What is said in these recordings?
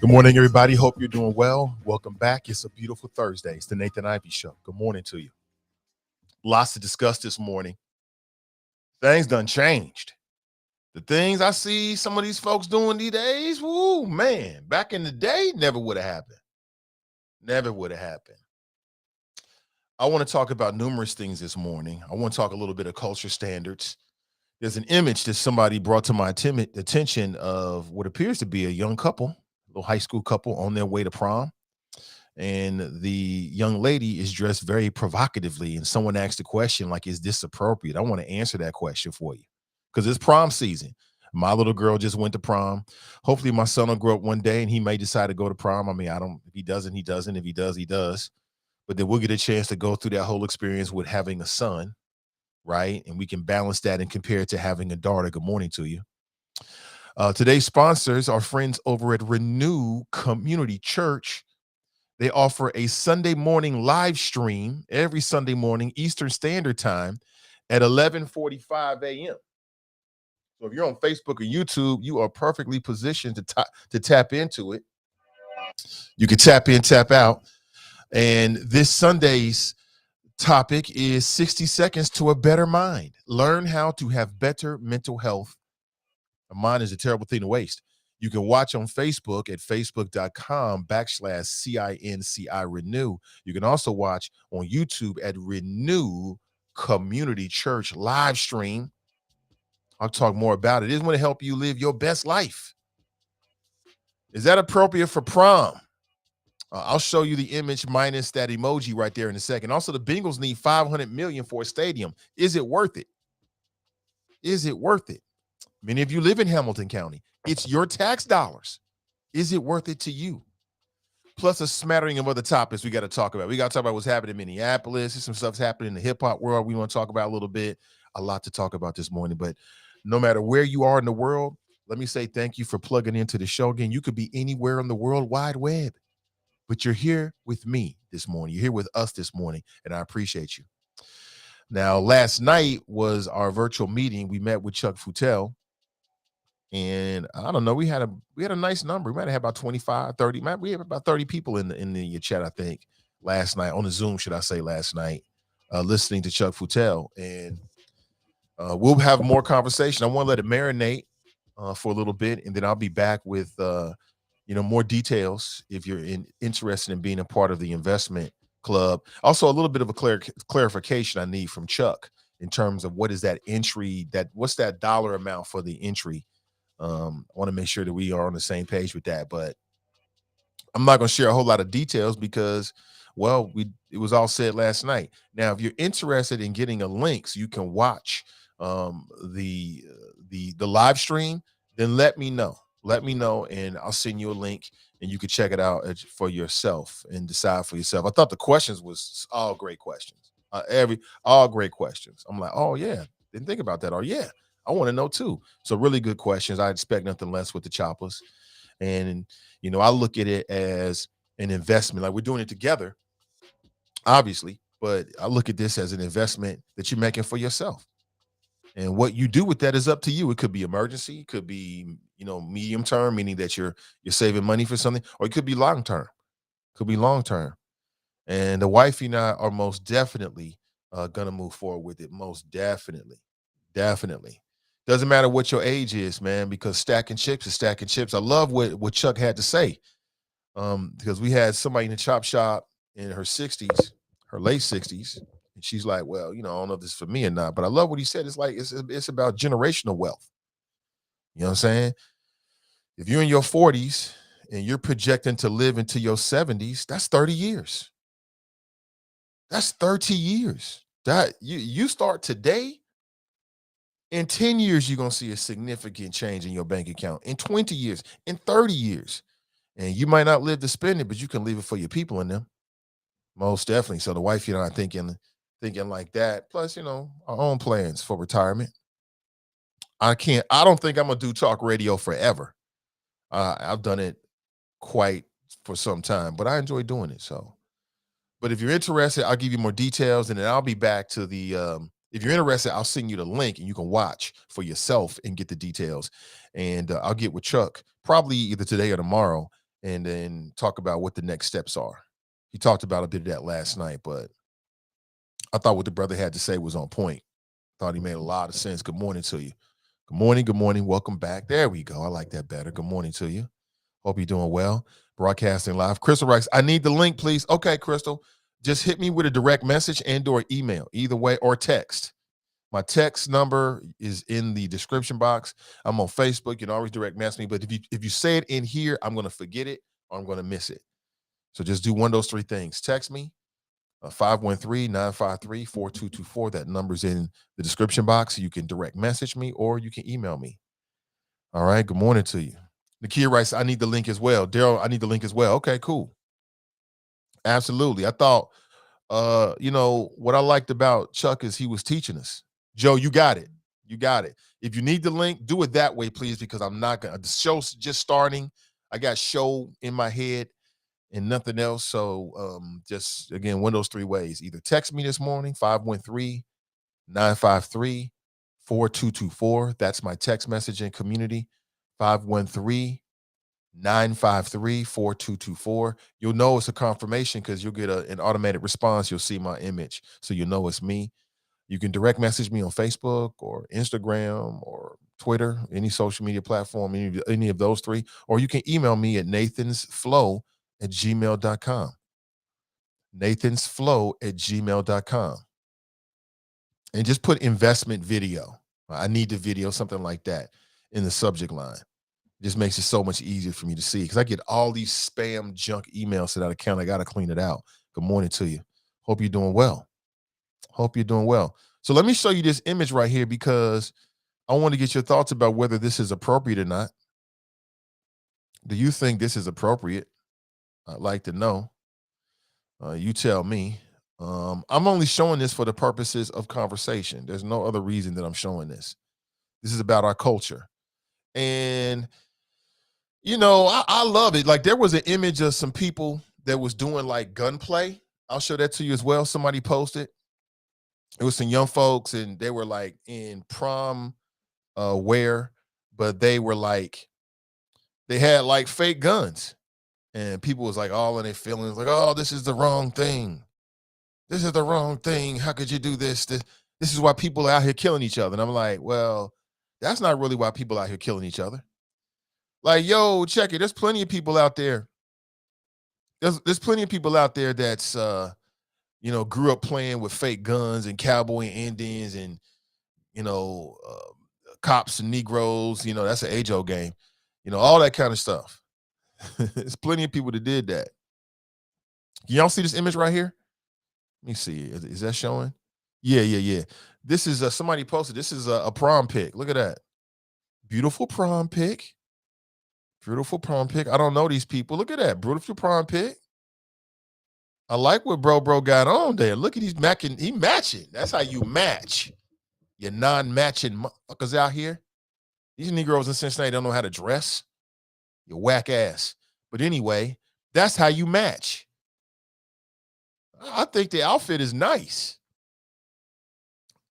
Good morning, everybody. Hope you're doing well. Welcome back. It's a beautiful Thursday. It's the Nathan Ivey Show. Good morning to you. Lots to discuss this morning. Things done changed. The things I see some of these folks doing these days, woo, man, back in the day, never would have happened. Never would have happened. I want to talk about numerous things this morning. I want to talk a little bit of culture standards. There's an image that somebody brought to my attention of what appears to be a young couple, a little high school couple on their way to prom. And the young lady is dressed very provocatively. And someone asked the question, like, is this appropriate? I want to answer that question for you because it's prom season. My little girl just went to prom. Hopefully my son will grow up one day and he may decide to go to prom. I mean, if he doesn't, he doesn't. If he does, he does. But then we'll get a chance to go through that whole experience with having a son, right? And we can balance that and compare it to having a daughter. Good morning to you. Today's sponsors are friends over at Renew Community Church. They offer a Sunday morning live stream every Sunday morning, Eastern Standard Time at 11:45 a.m. So if you're on Facebook or YouTube, you are perfectly positioned to tap into it. You can tap in, tap out. And this Sunday's topic is 60 seconds to a better mind. Learn how to have better mental health. A mind is a terrible thing to waste. You can watch on Facebook at facebook.com/CINCI Renew. You can also watch on YouTube at Renew Community Church live stream. I'll talk more about it. It's going to help you live your best life. Is that appropriate for prom? I'll show you the image minus that emoji right there in a second. Also, the Bengals need $500 million for a stadium. Is it worth it? Is it worth it? Many of you live in Hamilton County. It's your tax dollars. Is it worth it to you? Plus a smattering of other topics we got to talk about. We got to talk about what's happening in Minneapolis. There's some stuff's happening in the hip-hop world we want to talk about a little bit. A lot to talk about this morning. But no matter where you are in the world, let me say thank you for plugging into the show. Again, you could be anywhere on the World Wide Web, but you're here with me this morning. You're here with us this morning, and I appreciate you. Now, last night was our virtual meeting. We met with Chuck Futel. And I don't know, we had a nice number. We might have about 25, 30. We have about 30 people in the chat, I think, last night, on the Zoom, should I say, last night, listening to Chuck Futel. And we'll have more conversation. I want to let it marinate for a little bit, and then I'll be back with more details if you're interested in being a part of the investment club. Also, a little bit of a clarification I need from Chuck in terms of what is that entry, what's that dollar amount for the entry. I want to make sure that we are on the same page with that, but I'm not going to share a whole lot of details because, well, it was all said last night. Now, if you're interested in getting a link so you can watch the live stream, then let me know. Let me know, and I'll send you a link, and you can check it out for yourself and decide for yourself. I thought the questions was all great questions. All great questions. I'm like, oh yeah, didn't think about that. Oh yeah. I want to know too. So really good questions. I expect nothing less with the Choppas. And, I look at it as an investment. Like, we're doing it together, obviously, but I look at this as an investment that you're making for yourself. And what you do with that is up to you. It could be emergency. It could be, medium term, meaning that you're saving money for something, or it could be long term. Could be long term. And the wifey and I are most definitely going to move forward with it. Most definitely. Definitely. Doesn't matter what your age is, man, because stacking chips is stacking chips. I love what Chuck had to say, because we had somebody in the chop shop in her 60s, her late 60s, and she's like, well, I don't know if this is for me or not, but I love what he said. It's like it's about generational wealth. You know what I'm saying? If you're in your 40s and you're projecting to live into your 70s, that's 30 years. That's 30 years. That you start today. In 10 years, you're going to see a significant change in your bank account. In 20 years, in 30 years. And you might not live to spend it, but you can leave it for your people in them. Most definitely. So the wife, are thinking like that. Plus, our own plans for retirement. I don't think I'm going to do talk radio forever. I've done it quite for some time, but I enjoy doing it. So, but if you're interested, I'll give you more details, and then I'll be back to the, if you're interested, I'll send you the link and you can watch for yourself and get the details. And I'll get with Chuck probably either today or tomorrow and then talk about what the next steps are. He talked about a bit of that last night, but I thought what the brother had to say was on point. Thought he made a lot of sense. Good morning to you. Good morning. Good morning. Welcome back. There we go. I like that better. Good morning to you. Hope you're doing well. Broadcasting live. Crystal writes, I need the link, please. Okay, Crystal. Just hit me with a direct message and or email, either way, or text. My text number is in the description box. I'm on Facebook. You can always direct message me. But if you say it in here, I'm going to forget it or I'm going to miss it. So just do one of those three things. Text me, 513-953-4224. That number's in the description box. You can direct message me or you can email me. All right. Good morning to you. Nakia writes, I need the link as well. Daryl, I need the link as well. Okay, cool. Absolutely. I thought, what I liked about Chuck is he was teaching us. Joe, you got it. You got it. If you need the link, do it that way, please, because I'm not going to. The show's just starting. I got show in my head and nothing else. So just, again, one of those three ways. Either text me this morning, 513-953-4224. That's my text messaging community, 513-953-4224. You'll know it's a confirmation because you'll get an automatic response. You'll see my image, so you'll know it's me. You can direct message me on Facebook or Instagram or Twitter, any social media platform, any of those three, or you can email me at nathansflow@gmail.com. nathansflow@gmail.com. And just put investment video. I need the video, something like that, in the subject line. Just makes it so much easier for me to see because I get all these spam junk emails to that account. I got to clean it out. Good morning to you. Hope you're doing well. Hope you're doing well. So let me show you this image right here because I want to get your thoughts about whether this is appropriate or not. Do you think this is appropriate? I'd like to know. You tell me. I'm only showing this for the purposes of conversation. There's no other reason that I'm showing this. This is about our culture. And I love it. Like there was an image of some people that was doing like gunplay. I'll show that to you as well. Somebody posted. It was some young folks and they were like in prom wear, but they had like fake guns. And people was like all in their feelings, like, oh, this is the wrong thing. This is the wrong thing. How could you do this? This is why people are out here killing each other. And I'm like, well, that's not really why people are out here killing each other. Like, yo, check it. There's plenty of people out there. There's plenty of people out there that's grew up playing with fake guns and cowboy and Indians and cops and Negroes. That's an age-old game. All that kind of stuff. There's plenty of people that did that. Can y'all see this image right here? Let me see. Is that showing? Yeah. This is somebody posted. This is a prom pic. Look at that. Beautiful prom pic. Beautiful prom pic. I don't know these people. Look at that. Beautiful prom pic. I like what bro got on there. Look at he matching. That's how you match. You're non-matching motherfuckers out here. These Negroes in Cincinnati don't know how to dress. You whack ass. But anyway, that's how you match. I think the outfit is nice.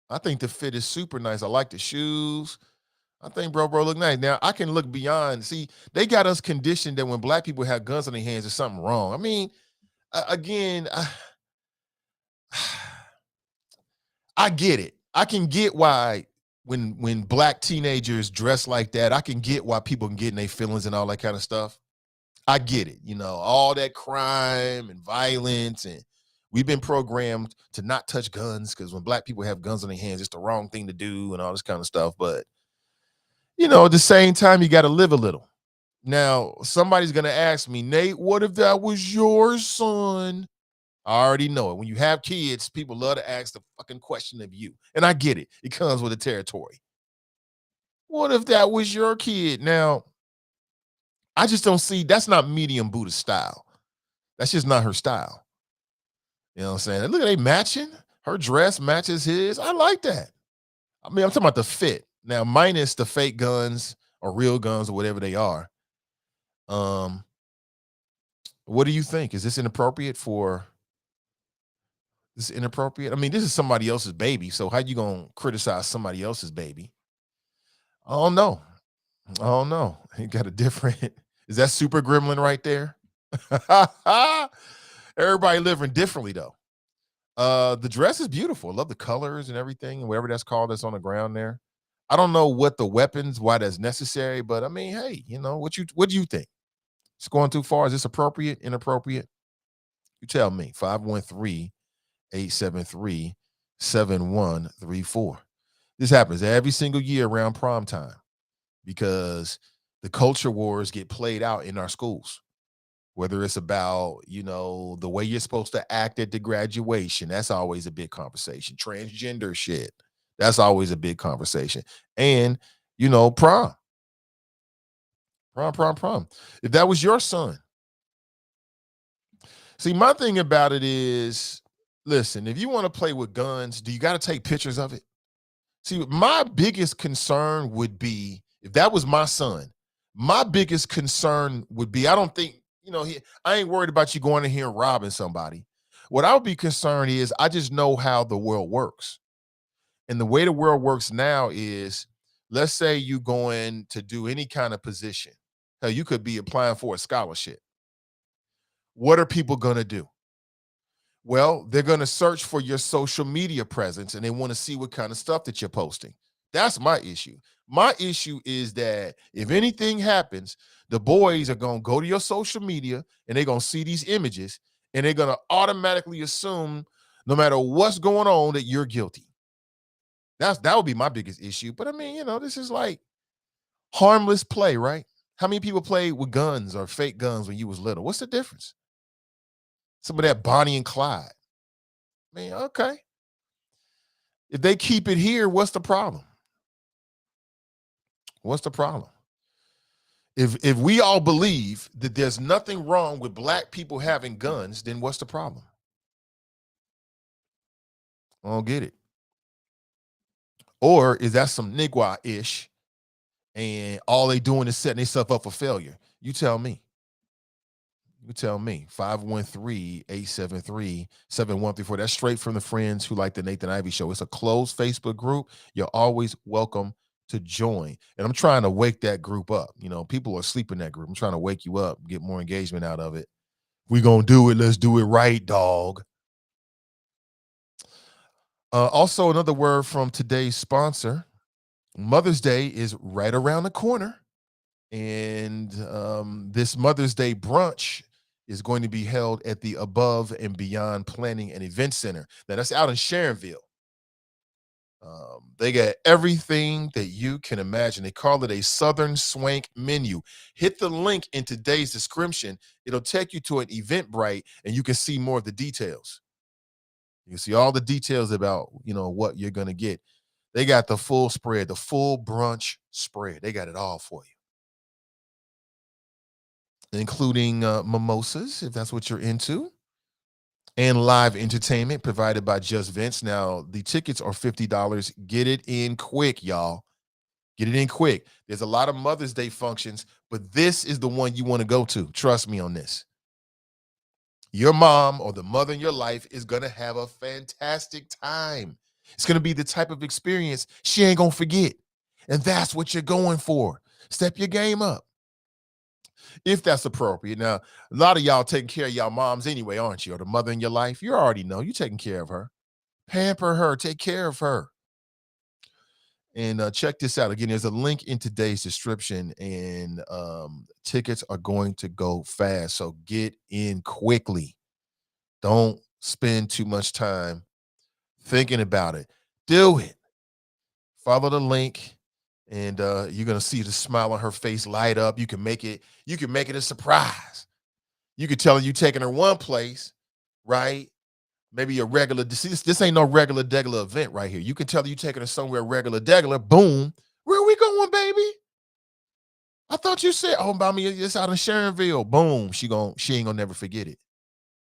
I think the fit is super nice. I like the shoes. I think bro look nice. Now, I can look beyond. See, they got us conditioned that when black people have guns on their hands, there's something wrong. I mean, again, I get it. I can get why when black teenagers dress like that, I can get why people can get in their feelings and all that kind of stuff. I get it. All that crime and violence, and we've been programmed to not touch guns because when black people have guns on their hands, it's the wrong thing to do and all this kind of stuff. But at the same time, you got to live a little. Now, somebody's going to ask me, Nate, what if that was your son? I already know it. When you have kids, people love to ask the fucking question of you. And I get it. It comes with the territory. What if that was your kid? Now, I just don't see, that's not medium Buddha style. That's just not her style. You know what I'm saying? Look at they matching. Her dress matches his. I like that. I mean, I'm talking about the fit. Now, minus the fake guns or real guns or whatever they are. What do you think? Is this inappropriate for? This is inappropriate? I mean, this is somebody else's baby. So how you gonna criticize somebody else's baby? I don't know. It got a different. Is that super gremlin right there? Everybody living differently though. The dress is beautiful. I love the colors and everything, and whatever that's called that's on the ground there. I don't know what the weapons, why that's necessary, but I mean, hey, what do you think? It's going too far. Is this appropriate, inappropriate? You tell me. 513-873-7134. This happens every single year around prom time because the culture wars get played out in our schools. Whether it's about, the way you're supposed to act at the graduation, that's always a big conversation. Transgender shit, that's always a big conversation. And, prom. Prom. If that was your son, see, my thing about it is, listen, if you want to play with guns, do you got to take pictures of it? See, my biggest concern would be if that was my son, my biggest concern would be I don't think, I ain't worried about you going in here and robbing somebody. What I would be concerned is I just know how the world works. And the way the world works now is, let's say you going to do any kind of position. Hell, you could be applying for a scholarship. What are people going to do? Well, they're going to search for your social media presence and they want to see what kind of stuff that you're posting. That's my issue. My issue is that if anything happens, the boys are going to go to your social media and they're going to see these images and they're going to automatically assume, no matter what's going on, that you're guilty. That would be my biggest issue. But I mean, this is like harmless play, right? How many people played with guns or fake guns when you was little? What's the difference? Some of that Bonnie and Clyde. I mean, okay. If they keep it here, what's the problem? What's the problem? If we all believe that there's nothing wrong with black people having guns, then what's the problem? I don't get it. Or is that some nigga-ish and all they doing is setting themselves up for failure? You tell me. You tell me. 513-873-7134. That's straight from the friends who like the Nathan Ivey Show. It's a closed Facebook group. You're always welcome to join. And I'm trying to wake that group up. People are asleep in that group. I'm trying to wake you up, get more engagement out of it. We gonna do it. Let's do it right, dog. Also, another word from today's sponsor. Mother's Day is right around the corner. And this Mother's Day brunch is going to be held at the Above and Beyond Planning and Event Center. Now, that's out in Sharonville. They got everything that you can imagine. They call it a Southern Swank menu. Hit the link in today's description. It'll take you to an Eventbrite, and you can see more of the details. You can see all the details about, what you're going to get. They got the full spread, the full brunch spread. They got it all for you, including mimosas, if that's what you're into, and live entertainment provided by Just Vince. Now, the tickets are $50. Get it in quick, y'all. Get it in quick. There's a lot of Mother's Day functions, but this is the one you want to go to. Trust me on this. Your mom or the mother in your life is going to have a fantastic time. It's going to be the type of experience she ain't going to forget. And that's what you're going for. Step your game up, if that's appropriate. Now, a lot of y'all taking care of y'all moms anyway, aren't you? Or the mother in your life. You already know you're taking care of her. Pamper her. Take care of her. And check this out. Again, there's a link in today's description, and tickets are going to go fast. So get in quickly. Don't spend too much time thinking about it. Do it. Follow the link, and you're gonna see the smile on her face light up. You can make it a surprise. You could tell her you taking her one place, right? Maybe a regular. This ain't no regular degular event right here. You can tell her you taking her somewhere regular degular. Boom. Where are we going, baby? I thought you said, oh, by me, it's out in Sharonville. Boom. She ain't gonna never forget it.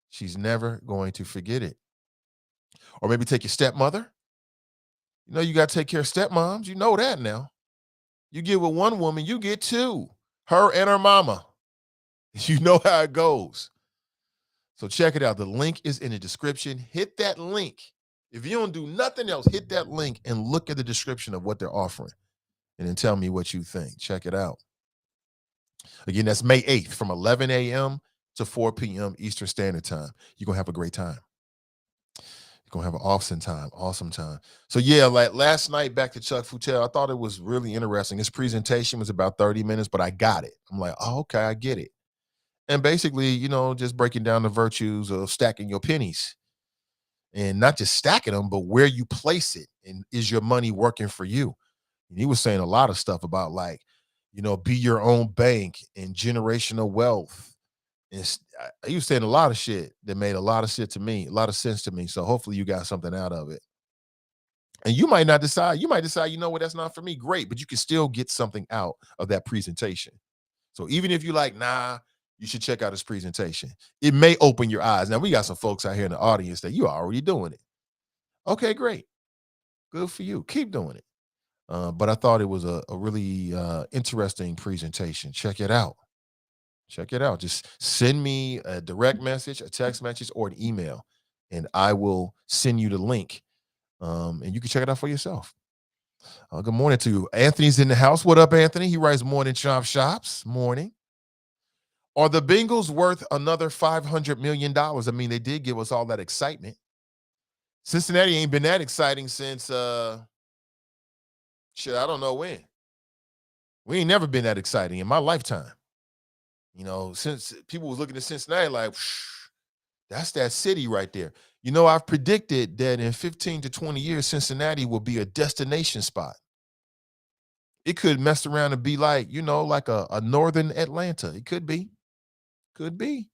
She's never going to forget it. Or maybe take your stepmother. You got to take care of stepmoms. You know that now. You get with one woman, you get two. Her and her mama. You know how it goes. So check it out. The link is in the description. Hit that link. If you don't do nothing else, hit that link and look at the description of what they're offering. And then tell me what you think. Check it out. Again, that's May 8th from 11 a.m. to 4 p.m. Eastern Standard Time. You're going to have a great time. You're going to have an awesome time. So yeah, like last night back to Chuck Futel, I thought it was really interesting. His presentation was about 30 minutes, but I got it. I'm like, oh, okay, I get it. And basically, just breaking down the virtues of stacking your pennies and not just stacking them, but where you place it. And is your money working for you? And he was saying a lot of stuff about like, be your own bank and generational wealth. And he was saying a lot of shit that made a lot of sense to me. So hopefully you got something out of it. And you might not decide, you know what, that's not for me. Great. But you can still get something out of that presentation. So even if you like, nah, you should check out his presentation. It may open your eyes. Now, we got some folks out here in the audience that you are already doing it. Okay, great. Good for you. Keep doing it. But I thought it was a really interesting presentation. Check it out. Just send me a direct message, a text message, or an email, and I will send you the link. And you can check it out for yourself. Good morning to you. Anthony's in the house. What up, Anthony? He writes morning shops. Morning. Are the Bengals worth another $500 million? I mean, they did give us all that excitement. Cincinnati ain't been that exciting since, I don't know when. We ain't never been that exciting in my lifetime. Since people was looking at Cincinnati like, that's that city right there. I've predicted that in 15 to 20 years, Cincinnati will be a destination spot. It could mess around and be like, like a northern Atlanta. It could be. Could be.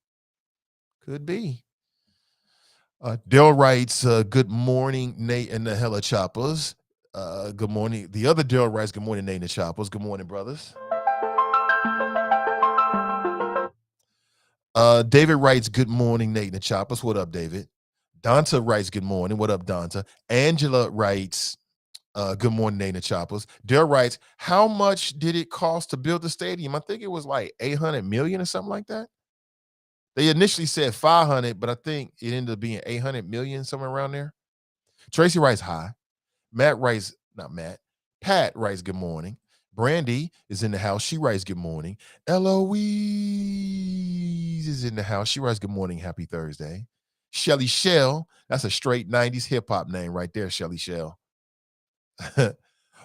Dale writes, good morning, Nate and the Hella Choppas. Good morning. The other Dale writes, good morning, Nate and the Choppas. Good morning, brothers. David writes, good morning, Nate and the Choppas. What up, David? Donta writes, good morning. What up, Donta? Angela writes, good morning, Nate and the Choppas. Dale writes, how much did it cost to build the stadium? I think it was like 800 million or something like that. They initially said 500, but I think it ended up being 800 million, somewhere around there. Tracy writes, hi. Pat writes, good morning. Brandy is in the house. She writes, good morning. Eloise is in the house. She writes, good morning. Happy Thursday. Shelly Shell. That's a straight 90s hip hop name right there, Shelly Shell.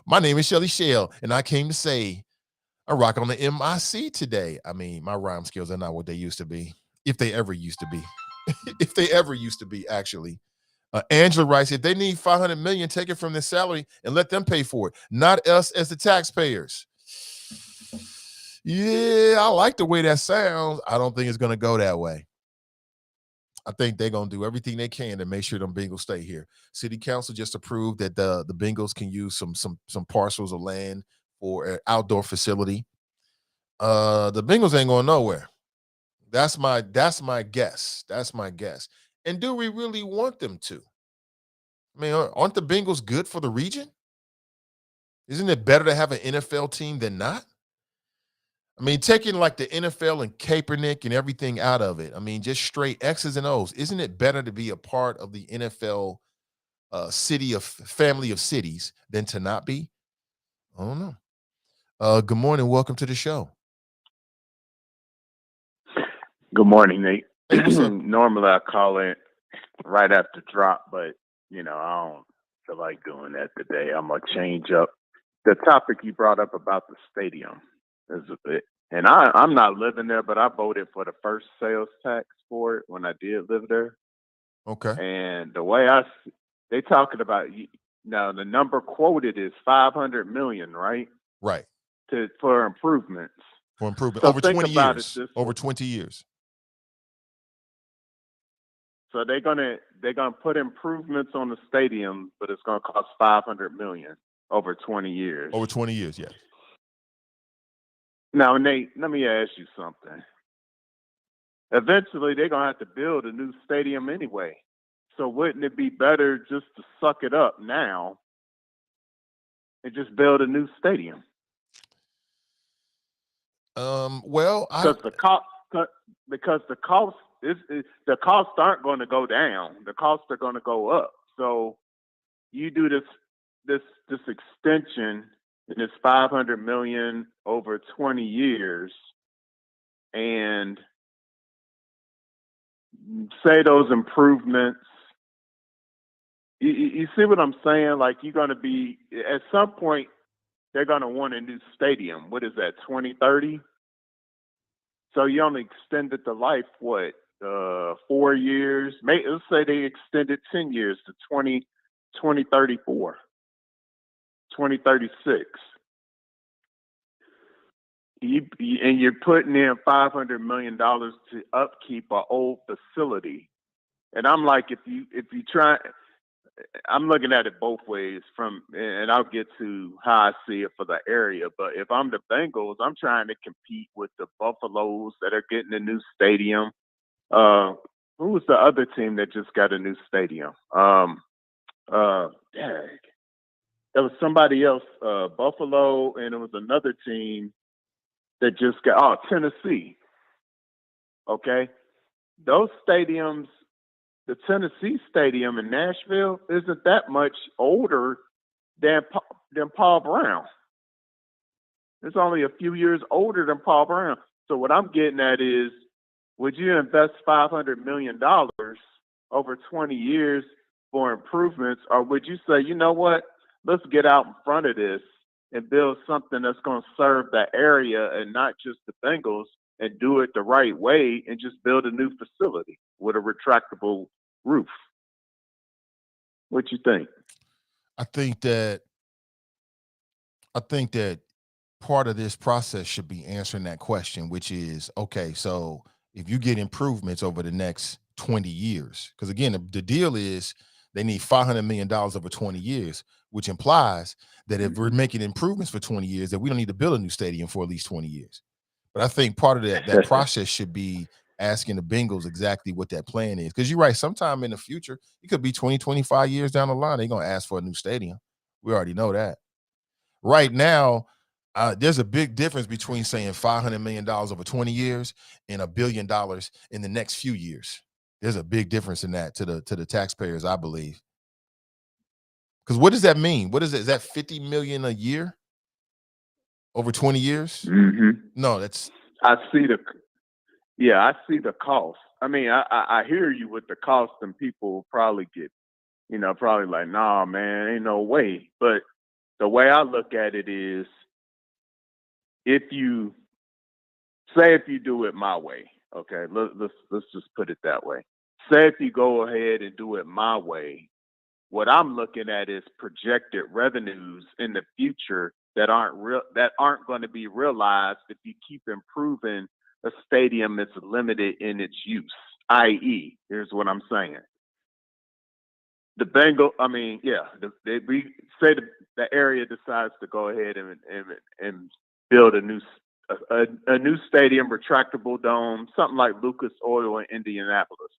My name is Shelly Shell, and I came to say I rock on the MIC today. I mean, my rhyme skills are not what they used to be. If they ever used to be. Actually. Angela writes, if they need 500 million, take it from their salary and let them pay for it, not us as the taxpayers. Yeah, I like the way that sounds. I don't think it's going to go that way. I think they're going to do everything they can to make sure them Bengals stay here. City Council just approved that the Bengals can use some parcels of land for an outdoor facility. The Bengals ain't going nowhere. That's my guess. And do we really want them to? I mean, aren't the Bengals good for the region? Isn't it better to have an NFL team than not? I mean, taking like the NFL and Kaepernick and everything out of it. I mean, just straight X's and O's. Isn't it better to be a part of the NFL family of cities than to not be? I don't know. Good morning. Welcome to the show. Good morning, Nate. Hey, what's up? Normally I call in right after drop, but I don't feel like doing that today. I'm gonna change up the topic you brought up about the stadium. Is a bit, and I'm not living there, but I voted for the first sales tax for it when I did live there. Okay. And the way they talking about now, the number quoted is 500 million, right? Right. For improvements. So over 20 years. Over 20 years. So they're gonna put improvements on the stadium, but it's gonna cost 500 million over 20 years. Over 20 years, yes. Now, Nate, let me ask you something. Eventually, they're gonna have to build a new stadium anyway. So wouldn't it be better just to suck it up now and just build a new stadium? Well, because the costs aren't going to go down. The costs are going to go up. So you do this extension, and it's 500 million over 20 years. and say those improvements. You see what I'm saying? Like, you're going to be, at some point, they're going to want a new stadium. What is that, 2030? So you only extended the life, 4 years? Let's say they extended 10 years to 2034, 2036. And you're putting in $500 million to upkeep an old facility. And I'm like, if you try, I'm looking at it both ways and I'll get to how I see it for the area. But if I'm the Bengals, I'm trying to compete with the Buffaloes that are getting a new stadium. Who was the other team that just got a new stadium? There was somebody else, Buffalo, and it was another team that just got, Tennessee. Okay. Those stadiums, the Tennessee stadium in Nashville isn't that much older than Paul Brown. It's only a few years older than Paul Brown. So what I'm getting at is, would you invest $500 million over 20 years for improvements, or would you say, you know what, let's get out in front of this and build something that's going to serve the area and not just the Bengals, and do it the right way and just build a new facility with a retractable roof? What you think? I think that part of this process should be answering that question, which is, okay, so if you get improvements over the next 20 years, because again, the deal is they need $500 million over 20 years, which implies that if we're making improvements for 20 years, that we don't need to build a new stadium for at least 20 years. But I think part of that process should be asking the Bengals exactly what that plan is. Because you're right, sometime in the future, it could be 20, 25 years down the line, they're going to ask for a new stadium. We already know that. Right now, there's a big difference between saying $500 million over 20 years and $1 billion in the next few years. There's a big difference in that to the taxpayers, I believe. Because what does that mean? What is it? Is that $50 million a year over 20 years? Mm-hmm. No, that's. I see the cost. I mean, I hear you with the cost, and people probably get, probably like, nah, man, ain't no way. But the way I look at it is, if you do it my way, okay, let's just put it that way. Say if you go ahead and do it my way, what I'm looking at is projected revenues in the future that aren't going to be realized if you keep improving a stadium that's limited in its use. I.e., here's what I'm saying. The we say the area decides to go ahead and build a new stadium, retractable dome, something like Lucas Oil in Indianapolis.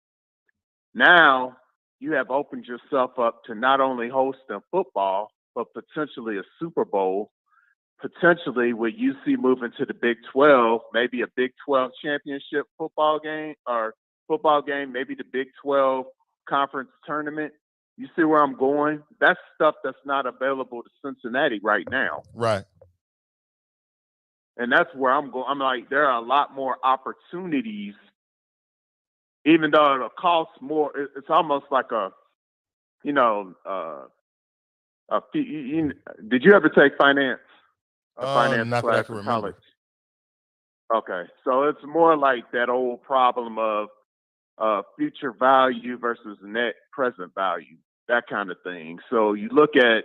Now you have opened yourself up to not only hosting football, but potentially a Super Bowl, potentially with UC moving to the Big 12, maybe a Big 12 championship football game, maybe the Big 12 conference tournament. You see where I'm going? That's stuff that's not available to Cincinnati right now. Right. And that's where I'm going. I'm like, there are a lot more opportunities, even though it'll cost more. It's almost like did you ever take finance? A finance not class that I can in remember. college? Okay. So it's more like that old problem of future value versus net present value, that kind of thing. So you look at,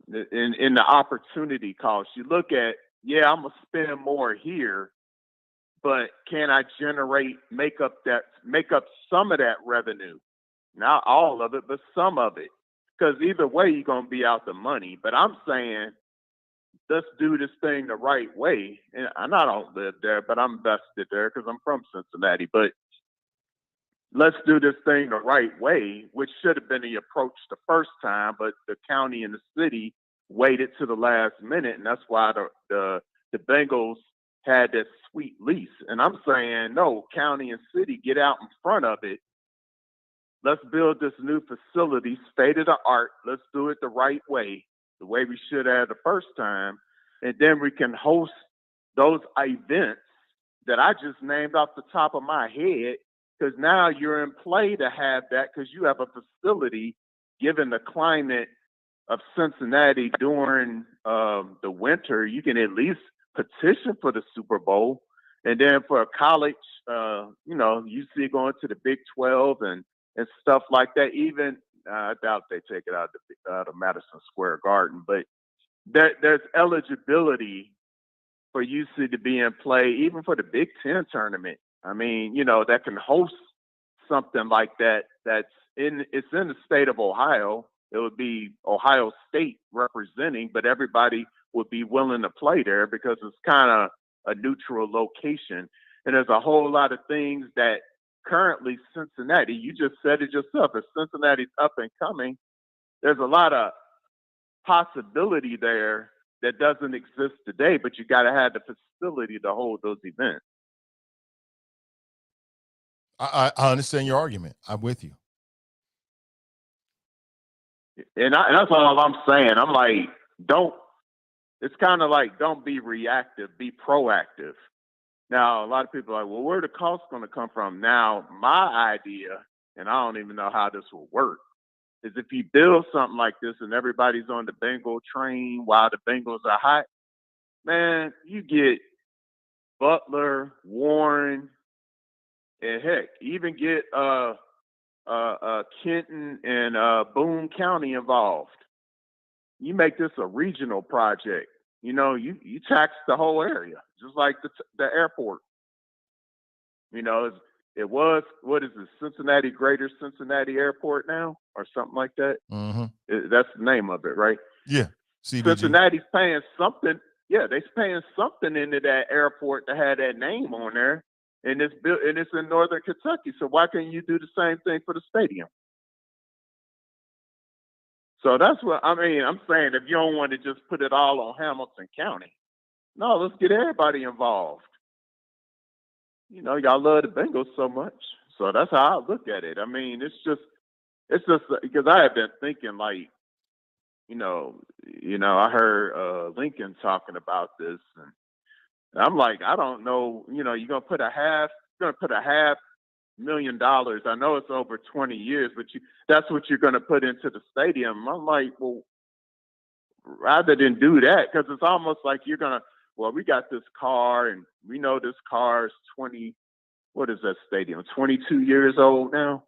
in the opportunity cost, you look at, I'm going to spend more here, but can I make up some of that revenue? Not all of it, but some of it. Because either way, you're going to be out the money. But I'm saying, let's do this thing the right way. And I don't live there, but I'm vested there because I'm from Cincinnati. But let's do this thing the right way, which should have been the approach the first time, but the county and the city waited to the last minute, and that's why the Bengals had that sweet lease. And I'm saying, no, county and city, get out in front of it. Let's build this new facility, state of the art. Let's do it the right way, the way we should have the first time, and then we can host those events that I just named off the top of my head, because now you're in play to have that because you have a facility, given the climate of Cincinnati during the winter, you can at least petition for the Super Bowl. And then for a college, you see going to the Big 12 and stuff like that. Even I doubt they take it out of Madison Square Garden, but there's eligibility for UC to be in play, even for the Big Ten tournament. I mean, that can host something like that. It's in the state of Ohio. It would be Ohio State representing, but everybody would be willing to play there because it's kind of a neutral location. And there's a whole lot of things that currently Cincinnati, you just said it yourself, if Cincinnati's up and coming, there's a lot of possibility there that doesn't exist today, but you got to have the facility to hold those events. I understand your argument. I'm with you. And that's all I'm saying. I'm like, it's kind of like, don't be reactive, be proactive. Now, a lot of people are like, well, where are the costs going to come from? Now, my idea, and I don't even know how this will work, is if you build something like this and everybody's on the Bengal train while the Bengals are hot, man, you get Butler, Warren, and heck, even get Kenton and Boone County involved. You make this a regional project. You tax the whole area, just like the airport. It was, what is it, Cincinnati, Greater Cincinnati Airport now, or something like that. Mm-hmm. That's the name of it, right? Yeah. CBG. Cincinnati's paying something. Yeah, they're paying something into that airport to have that name on there, and it's in Northern Kentucky. So why can't you do the same thing for the stadium? So that's what I mean. I'm saying, if you don't want to just put it all on Hamilton County, no, let's get everybody involved. Y'all love the Bengals so much. So that's how I look at it. I mean, it's just because I have been thinking, like, I heard Lincoln talking about this, and I'm like, I don't know, you're gonna put a $500,000. I know it's over 20 years, but that's what you're gonna put into the stadium. I'm like, well, rather than do that, because it's almost like you're gonna, well, we got this car, and we know this car is 20, what is that stadium, 22 years old now?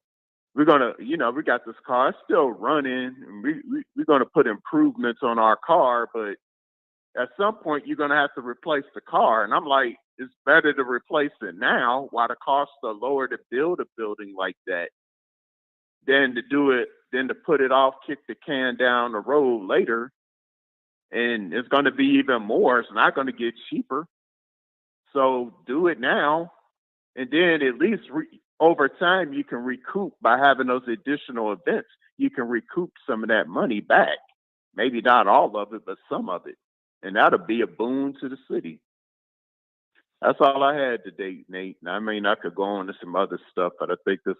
We're gonna, we got this car, it's still running, and we're gonna put improvements on our car, but at some point you're gonna have to replace the car. And I'm like, it's better to replace it now while the costs are lower to build a building like that than to put it off, kick the can down the road later. And it's going to be even more. It's not going to get cheaper. So do it now. And then at least over time, you can recoup by having those additional events. You can recoup some of that money back. Maybe not all of it, but some of it. And that'll be a boon to the city. That's all I had today, Nate. I mean, I could go on to some other stuff, but I think this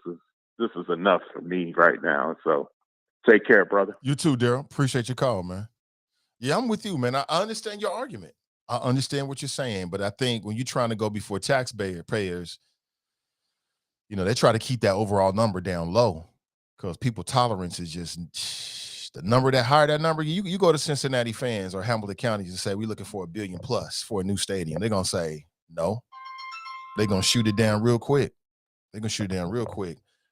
is enough for me right now. So take care, brother. You too, Daryl. Appreciate your call, man. Yeah, I'm with you, man. I understand your argument. I understand what you're saying, but I think when you're trying to go before taxpayers, they try to keep that overall number down low because people tolerance is just the number that higher that number. You go to Cincinnati fans or Hamilton County and say we're looking for $1 billion plus for a new stadium. They're gonna say no. They're gonna shoot it down real quick.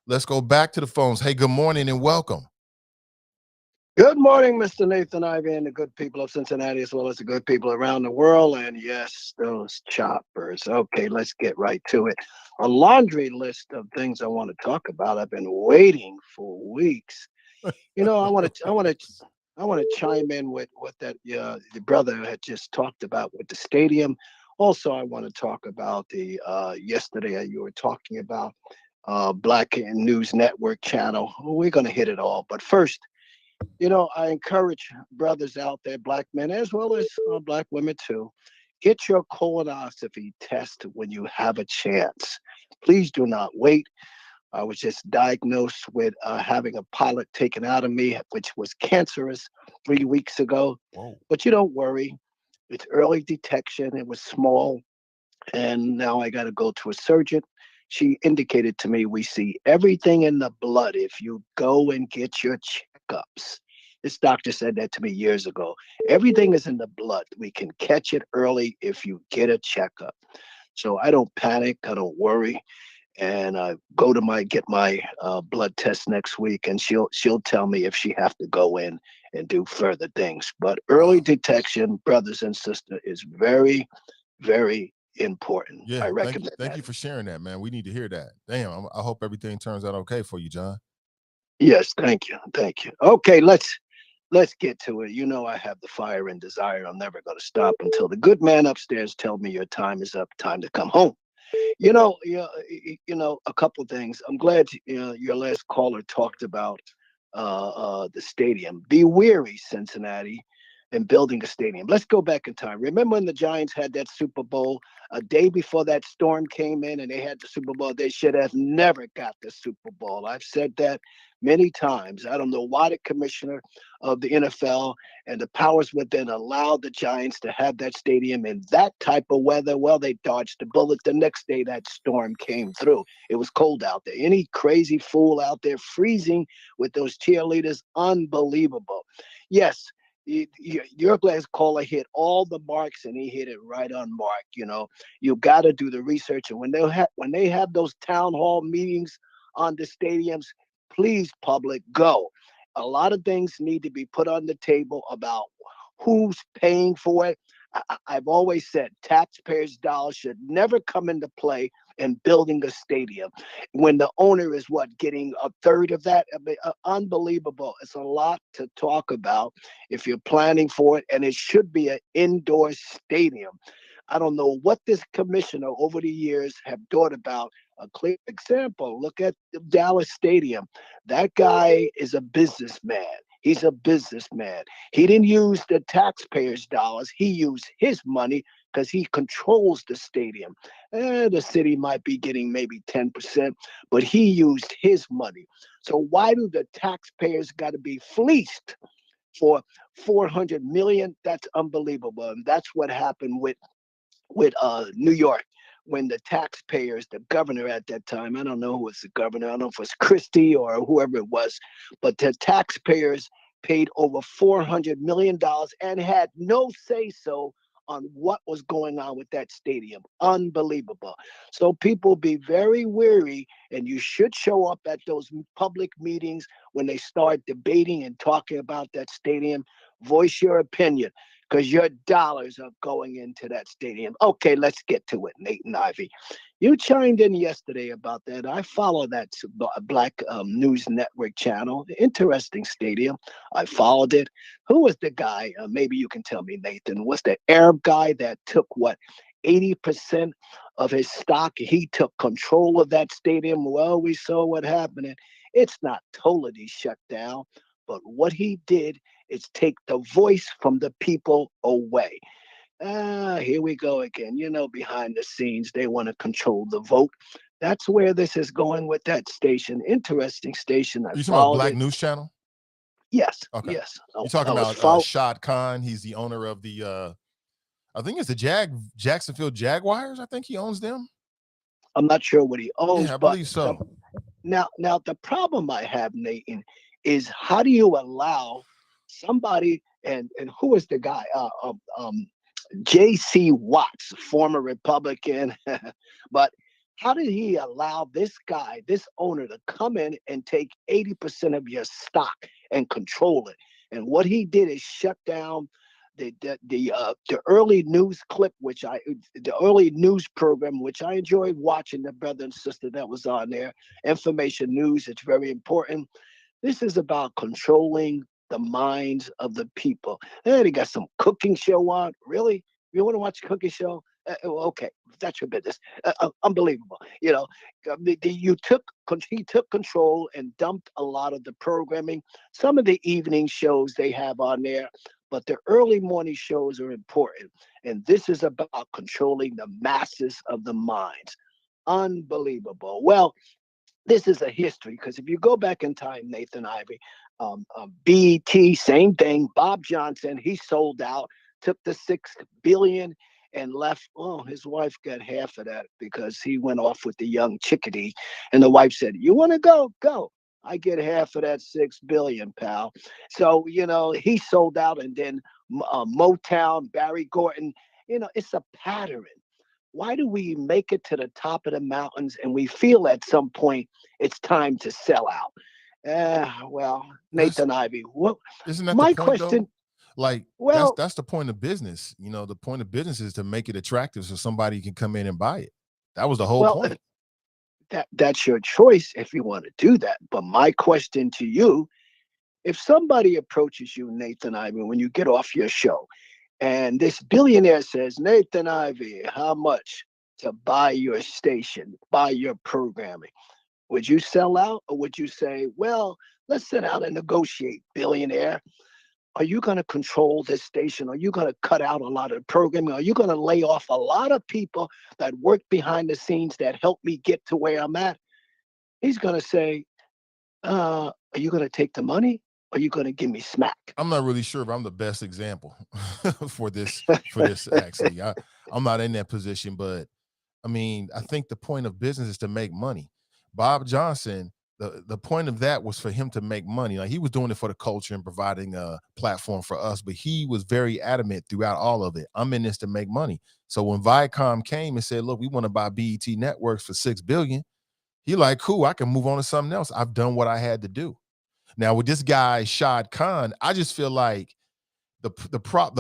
Let's go back to the phones. Hey, good morning and welcome. Good morning, Mr. Nathan Ivey and the good people of Cincinnati, as well as the good people around the world. And yes, those Choppas. Okay, let's get right to it. A laundry list of things I want to talk about. I've been waiting for weeks. I want to chime in with what that the brother had just talked about with the stadium. Also, I want to talk about the yesterday you were talking about Black News Network channel. We're going to hit it all, but first. I encourage brothers out there, Black men, as well as Black women too, get your colonoscopy test when you have a chance. Please do not wait. I was just diagnosed with having a polyp taken out of me, which was cancerous 3 weeks ago. Whoa. But you don't worry. It's early detection. It was small. and now I got to go to a surgeon. She indicated to me, we see everything in the blood if you go and get your checkups. This doctor said that to me years ago. Everything is in the blood. We can catch it early if you get a checkup. So I don't panic. I don't worry. And I go to get my blood test next week, and she'll tell me if she have to go in and do further things. But early Wow. detection, brothers and sisters, is very, very important. Yeah, I thank recommend thank that. you for sharing that, man. We need to hear that. Damn, I hope everything turns out okay for you, John. Yes, thank you, thank you. Okay, let's get to it. You know, I have the fire and desire. I'm never going to stop until the good man upstairs tells me your time is up. Time to come home. A couple of things. I'm glad your last caller talked about the stadium. Be weary, Cincinnati, in building a stadium. Let's go back in time. Remember when the Giants had that Super Bowl a day before that storm came in and they had the Super Bowl? They should have never got the Super Bowl. I've said that many times. I don't know why the commissioner of the NFL and the powers within allowed the Giants to have that stadium in that type of weather. Well, they dodged the bullet. The next day, that storm came through. It was cold out there. Any crazy fool out there freezing with those cheerleaders, unbelievable. Yes, your glass caller hit all the marks and he hit it right on mark. You got to do the research. And when they have those town hall meetings on the stadiums, please, public, go. A lot of things need to be put on the table about who's paying for it. I've always said taxpayers' dollars should never come into play in building a stadium when the owner is getting a third of that. I mean, unbelievable. It's a lot to talk about if you're planning for it, and it should be an indoor stadium. I don't know what this commissioner over the years have thought about. A clear example, look at the Dallas Stadium. That guy is a businessman. He's a businessman. He didn't use the taxpayers' dollars. He used his money because he controls the stadium. The city might be getting maybe 10%, but he used his money. So why do the taxpayers got to be fleeced for 400 million? That's unbelievable. And that's what happened with New York when the taxpayers, the governor at that time, I don't know who was the governor, I don't know if it was Christie or whoever it was, but the taxpayers paid over $400 million and had no say so on what was going on with that stadium. Unbelievable. So people be very wary, and you should show up at those public meetings when they start debating and talking about that stadium. Voice your opinion, because your dollars are going into that stadium. Okay, let's get to it, Nathan Ivey. You chimed in yesterday about that. I follow that Black News Network channel. Interesting stadium. I followed it. Who was the guy? Maybe you can tell me, Nathan. Was the Arab guy that took 80% of his stock? He took control of that stadium. Well, we saw what happened. It's not totally shut down, but what he did is take the voice from the people away. Here we go again. Behind the scenes, they want to control the vote. That's where this is going with that station. Interesting station. I Are you talking about followed Black it. News Channel? Yes, Okay. yes. You're talking I was about Shad Khan. He's the owner of the I think it's the Jacksonville Jaguars. I think he owns them. I'm not sure what he owns, Yeah, I but believe so. now the problem I have, Nathan, is how do you allow somebody and who is the guy? J.C. Watts, former Republican, but how did he allow this guy, this owner, to come in and take 80% of your stock and control it? And what he did is shut down the early news clip, the early news program, which I enjoyed watching. The brother and sister that was on there, information news. It's very important. This is about controlling the minds of the people. And they got some cooking show on. Really? You want to watch a cooking show? Okay, that's your business. Unbelievable. He took control and dumped a lot of the programming. Some of the evening shows they have on there, but the early morning shows are important. And this is about controlling the masses of the minds. Unbelievable. Well, this is a history, because if you go back in time, Nathan Ivey, BET, same thing. Bob Johnson, he sold out, took the $6 billion, and left. Oh, his wife got half of that because he went off with the young chickadee. And the wife said, "You want to go? Go. I get half of that 6 billion, pal." So, he sold out, and then Motown, Barry Gorton, it's a pattern. Why do we make it to the top of the mountains and we feel at some point it's time to sell out? Well, That's Nathan Ivey, what isn't that the my point though? question? Like Well, that's the point of business. The point of business is to make it attractive so somebody can come in and buy it. That was the whole well, point. that's your choice if you want to do that. But my question to you, if somebody approaches you, Nathan Ivey, when you get off your show, and this billionaire says, "Nathan Ivey, how much to buy your station, buy your programming?" Would you sell out, or would you say, "Well, let's sit down and negotiate, billionaire? Are you going to control this station? Are you going to cut out a lot of programming? Are you going to lay off a lot of people that work behind the scenes that help me get to where I'm at?" He's going to say, "Are you going to take the money? Or are you going to give me smack?" I'm not really sure if I'm the best example for this actually. I'm not in that position, but I mean, I think the point of business is to make money. Bob Johnson, the point of that was for him to make money. Like he was doing it for the culture and providing a platform for us, but he was very adamant throughout all of it. I'm in this to make money. So when Viacom came and said, "Look, we want to buy BET Networks for $6 billion," he like, "Cool, I can move on to something else. I've done what I had to do." Now with this guy Shad Khan, I just feel like the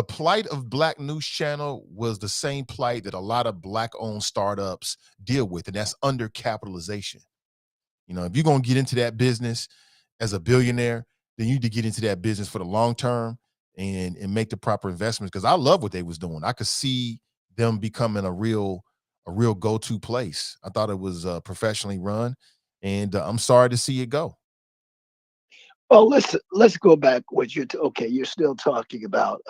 plight of Black News Channel was the same plight that a lot of Black-owned startups deal with, and that's undercapitalization. If you're gonna get into that business as a billionaire, then you need to get into that business for the long term and make the proper investments. Because I love what they was doing. I could see them becoming a real go-to place. I thought it was professionally run, and I'm sorry to see it go. Well, let's go back. Okay? You're still talking about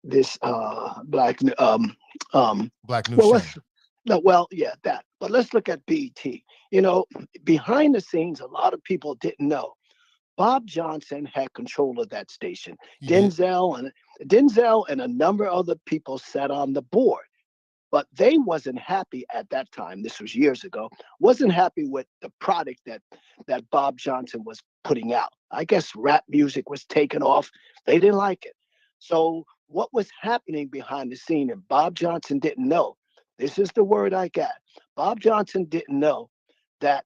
this black. Black News Well, Channel. let's no. Well, yeah, that. But let's look at BT. You know, Behind the scenes, a lot of people didn't know Bob Johnson had control of that station. He did. Denzel and a number of other people sat on the board, but they wasn't happy at that time. This was years ago. Wasn't happy with the product that Bob Johnson was putting out. I guess rap music was taken off. They didn't like it. So what was happening behind the scene, and Bob Johnson didn't know. This is the word I got. Bob Johnson didn't know that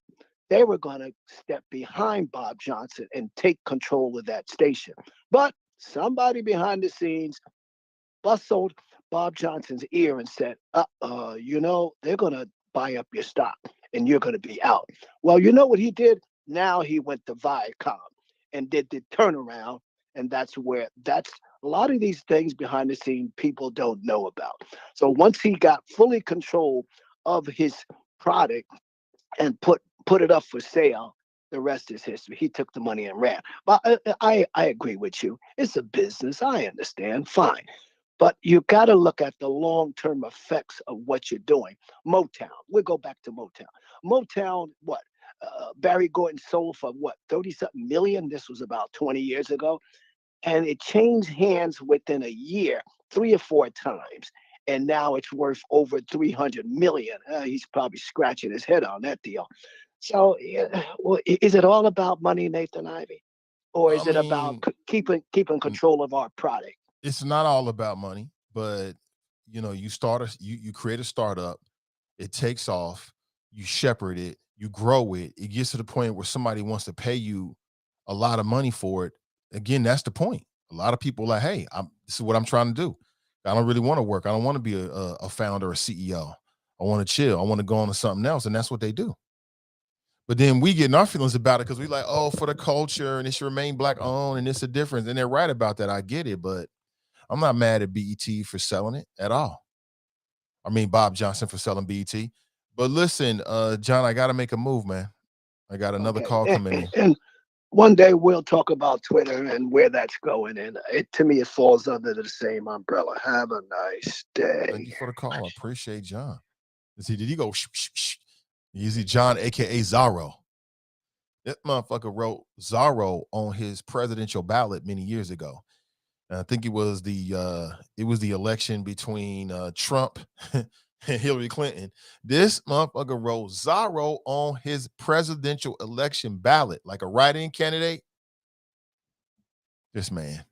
they were going to step behind Bob Johnson and take control of that station. But somebody behind the scenes bustled Bob Johnson's ear and said, they're going to buy up your stock and you're going to be out. Well, you know what he did? Now he went to Viacom and did the turnaround. And that's a lot of these things behind the scene people don't know about. So once he got fully control of his product and put it up for sale, the rest is history. He took the money and ran. But I agree with you. It's a business. I understand. Fine. But you got to look at the long-term effects of what you're doing. Motown. We'll go back to Motown. Motown, what? Barry Gorton sold for what? 30-something million. This was about 20 years ago. And it changed hands within a year, 3 or 4 times. And now it's worth over 300 million. He's probably scratching his head on that deal. So, yeah, well, is it all about money, Nathan Ivey? Or I is it about mean, keeping control of our product? it's not all about money, but you create a startup, it takes off, you shepherd it, you grow it, it gets to the point where somebody wants to pay you a lot of money for it. Again, that's the point. A lot of people are like, hey, this is what I'm trying to do. I don't really want to work. I don't want to be a founder or CEO. I want to chill. I want to go on to something else. And that's what they do. But then we get in our feelings about it because we like, oh, for the culture and it should remain Black owned and it's a difference. And they're right about that. I get it. But I'm not mad at BET for selling it at all. I mean, Bob Johnson for selling BET. But listen, John, I got to make a move, man. I got another Okay. call coming in. And one day we'll talk about Twitter and where that's going. And to me, it falls under the same umbrella. Have a nice Thank day. you for the call. I appreciate John. Did he go? Shh, shh, shh. Easy John, aka Zorro. That motherfucker wrote Zorro on his presidential ballot many years ago. I think it was the election between Trump and Hillary Clinton. This motherfucker wrote Zorro on his presidential election ballot, like a write-in candidate. This man.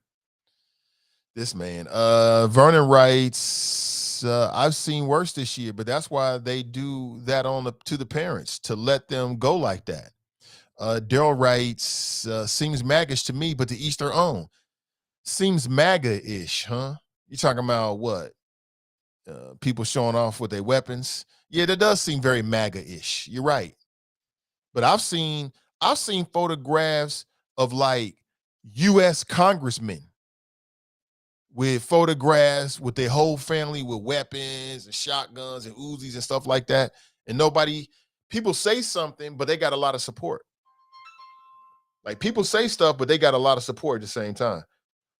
Vernon writes, I've seen worse this year, but that's why they do that to the parents, to let them go like that. Daryl writes, seems maggish to me, but to each their own. Seems MAGA-ish, huh? You talking about what? People showing off with their weapons? Yeah, that does seem very MAGA-ish. You're right. But I've seen photographs of like U.S. congressmen with photographs with their whole family with weapons and shotguns and Uzis and stuff like that. And people say something, but they got a lot of support. Like people say stuff, but they got a lot of support at the same time.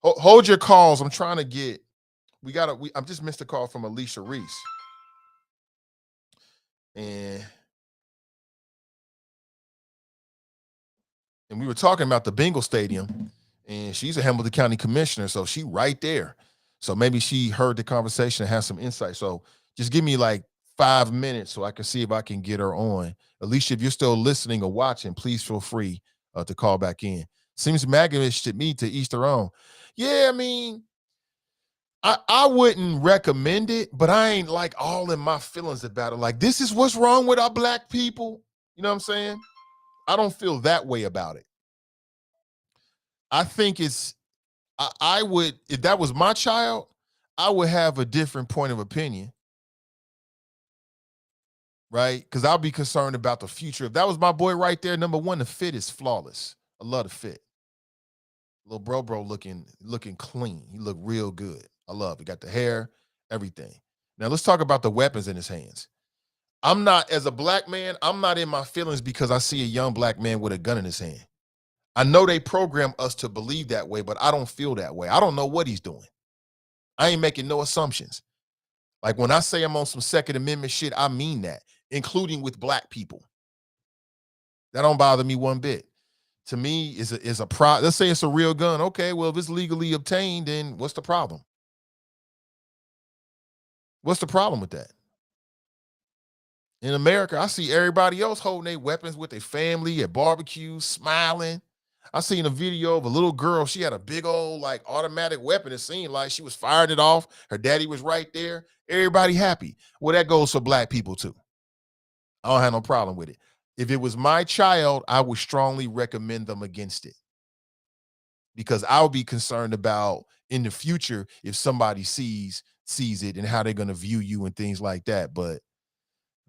Hold your calls. I'm trying to get, I just missed a call from Alicia Reese. And we were talking about the Bengals stadium, and she's a Hamilton County commissioner, so she right there. So maybe she heard the conversation and has some insight. So just give me like 5 minutes so I can see if I can get her on. Alicia, if you're still listening or watching, please feel free to call back in. Seems maggotish to me, to each their own. Yeah, I mean, I wouldn't recommend it, but I ain't like all in my feelings about it. Like, this is what's wrong with our black people. You know what I'm saying? I don't feel that way about it. I think I would, if that was my child, I would have a different point of opinion, right? Because I'll be concerned about the future. If that was my boy right there, number one, the fit is flawless. I love the fit. Little bro looking clean. He looked real good. I love it. Got the hair, everything. Now let's talk about the weapons in his hands. I'm not, as a black man, I'm not in my feelings because I see a young black man with a gun in his hand. I know they program us to believe that way, but I don't feel that way. I don't know what he's doing. I ain't making no assumptions. Like when I say I'm on some Second Amendment shit, I mean that, including with black people. That don't bother me one bit. To me, is a let's say it's a real gun. Okay, well, if it's legally obtained, then what's the problem? What's the problem with that? In America, I see everybody else holding their weapons with their family at barbecues, smiling. I seen a video of a little girl. She had a big old like automatic weapon. It seemed like she was firing it off. Her daddy was right there. Everybody happy. Well, that goes for black people too. I don't have no problem with it. If it was my child, I would strongly recommend them against it, because I would be concerned about in the future if somebody sees it and how they're going to view you and things like that. But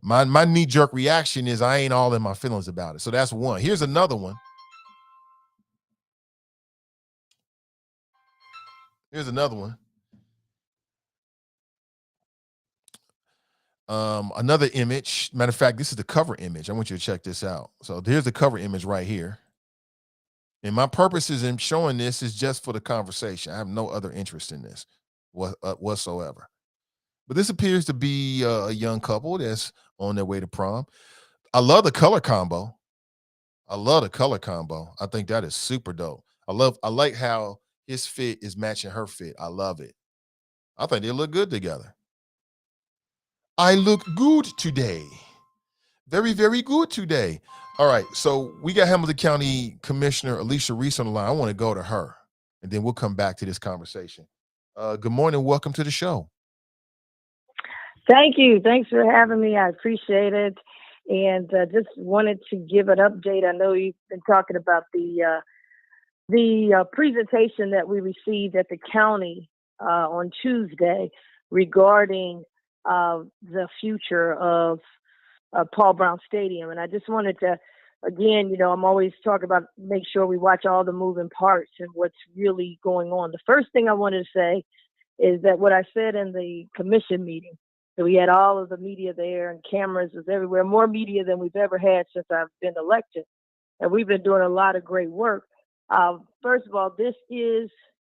my knee-jerk reaction is I ain't all in my feelings about it. So that's one. Here's another one. Another image. Matter of fact, this is the cover image. I want you to check this out. So here's the cover image right here. And my purposes in showing this is just for the conversation. I have no other interest in this whatsoever. But this appears to be a young couple that's on their way to prom. I love the color combo. I think that is super dope. I like how his fit is matching her fit. I love it. I think they look good together. I look good today. Very, very good today. All right. So we got Hamilton County Commissioner Alicia Reese on the line. I want to go to her, and then we'll come back to this conversation. Good morning. Welcome to the show. Thank you. Thanks for having me. I appreciate it. And just wanted to give an update. I know you've been talking about the presentation that we received at the county on Tuesday regarding the future of Paul Brown Stadium. And I just wanted to, again, I'm always talking about make sure we watch all the moving parts and what's really going on. The first thing I wanted to say is that what I said in the commission meeting, so we had all of the media there and cameras was everywhere, more media than we've ever had since I've been elected. And we've been doing a lot of great work. First of all, this is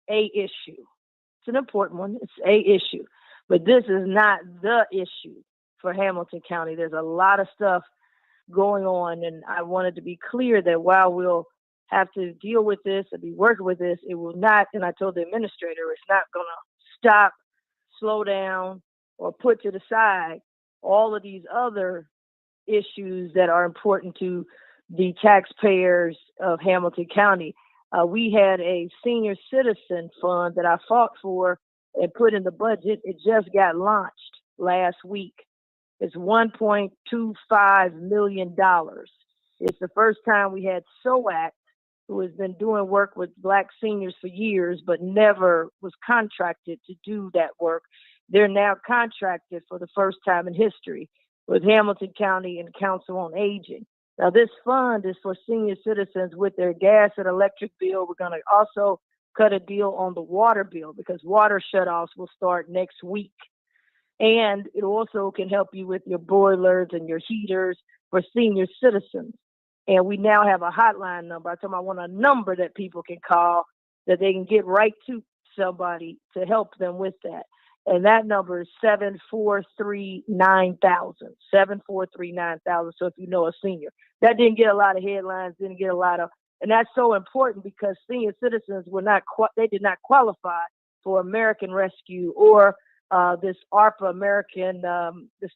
a issue. It's an important one. It's a issue. But this is not the issue for Hamilton County. There's a lot of stuff going on. And I wanted to be clear that while we'll have to deal with this and be working with this, it will not, and I told the administrator, it's not going to stop, slow down, or put to the side all of these other issues that are important to the taxpayers of Hamilton County. We had a senior citizen fund that I fought for and put in the budget. It just got launched last week. It's $1.25 million. It's the first time we had SOAC, who has been doing work with Black seniors for years, but never was contracted to do that work. They're now contracted for the first time in history with Hamilton County and Council on Aging. Now, this fund is for senior citizens with their gas and electric bill. We're going to also cut a deal on the water bill because water shutoffs will start next week. And it also can help you with your boilers and your heaters for senior citizens. And we now have a hotline number. I told them I want a number that people can call that they can get right to somebody to help them with that. And that number is 743-9000, 743-9000. So if you know a senior, that didn't get a lot of headlines, didn't get a lot of, and that's so important because senior citizens were not, they did not qualify for American Rescue or this ARPA American, this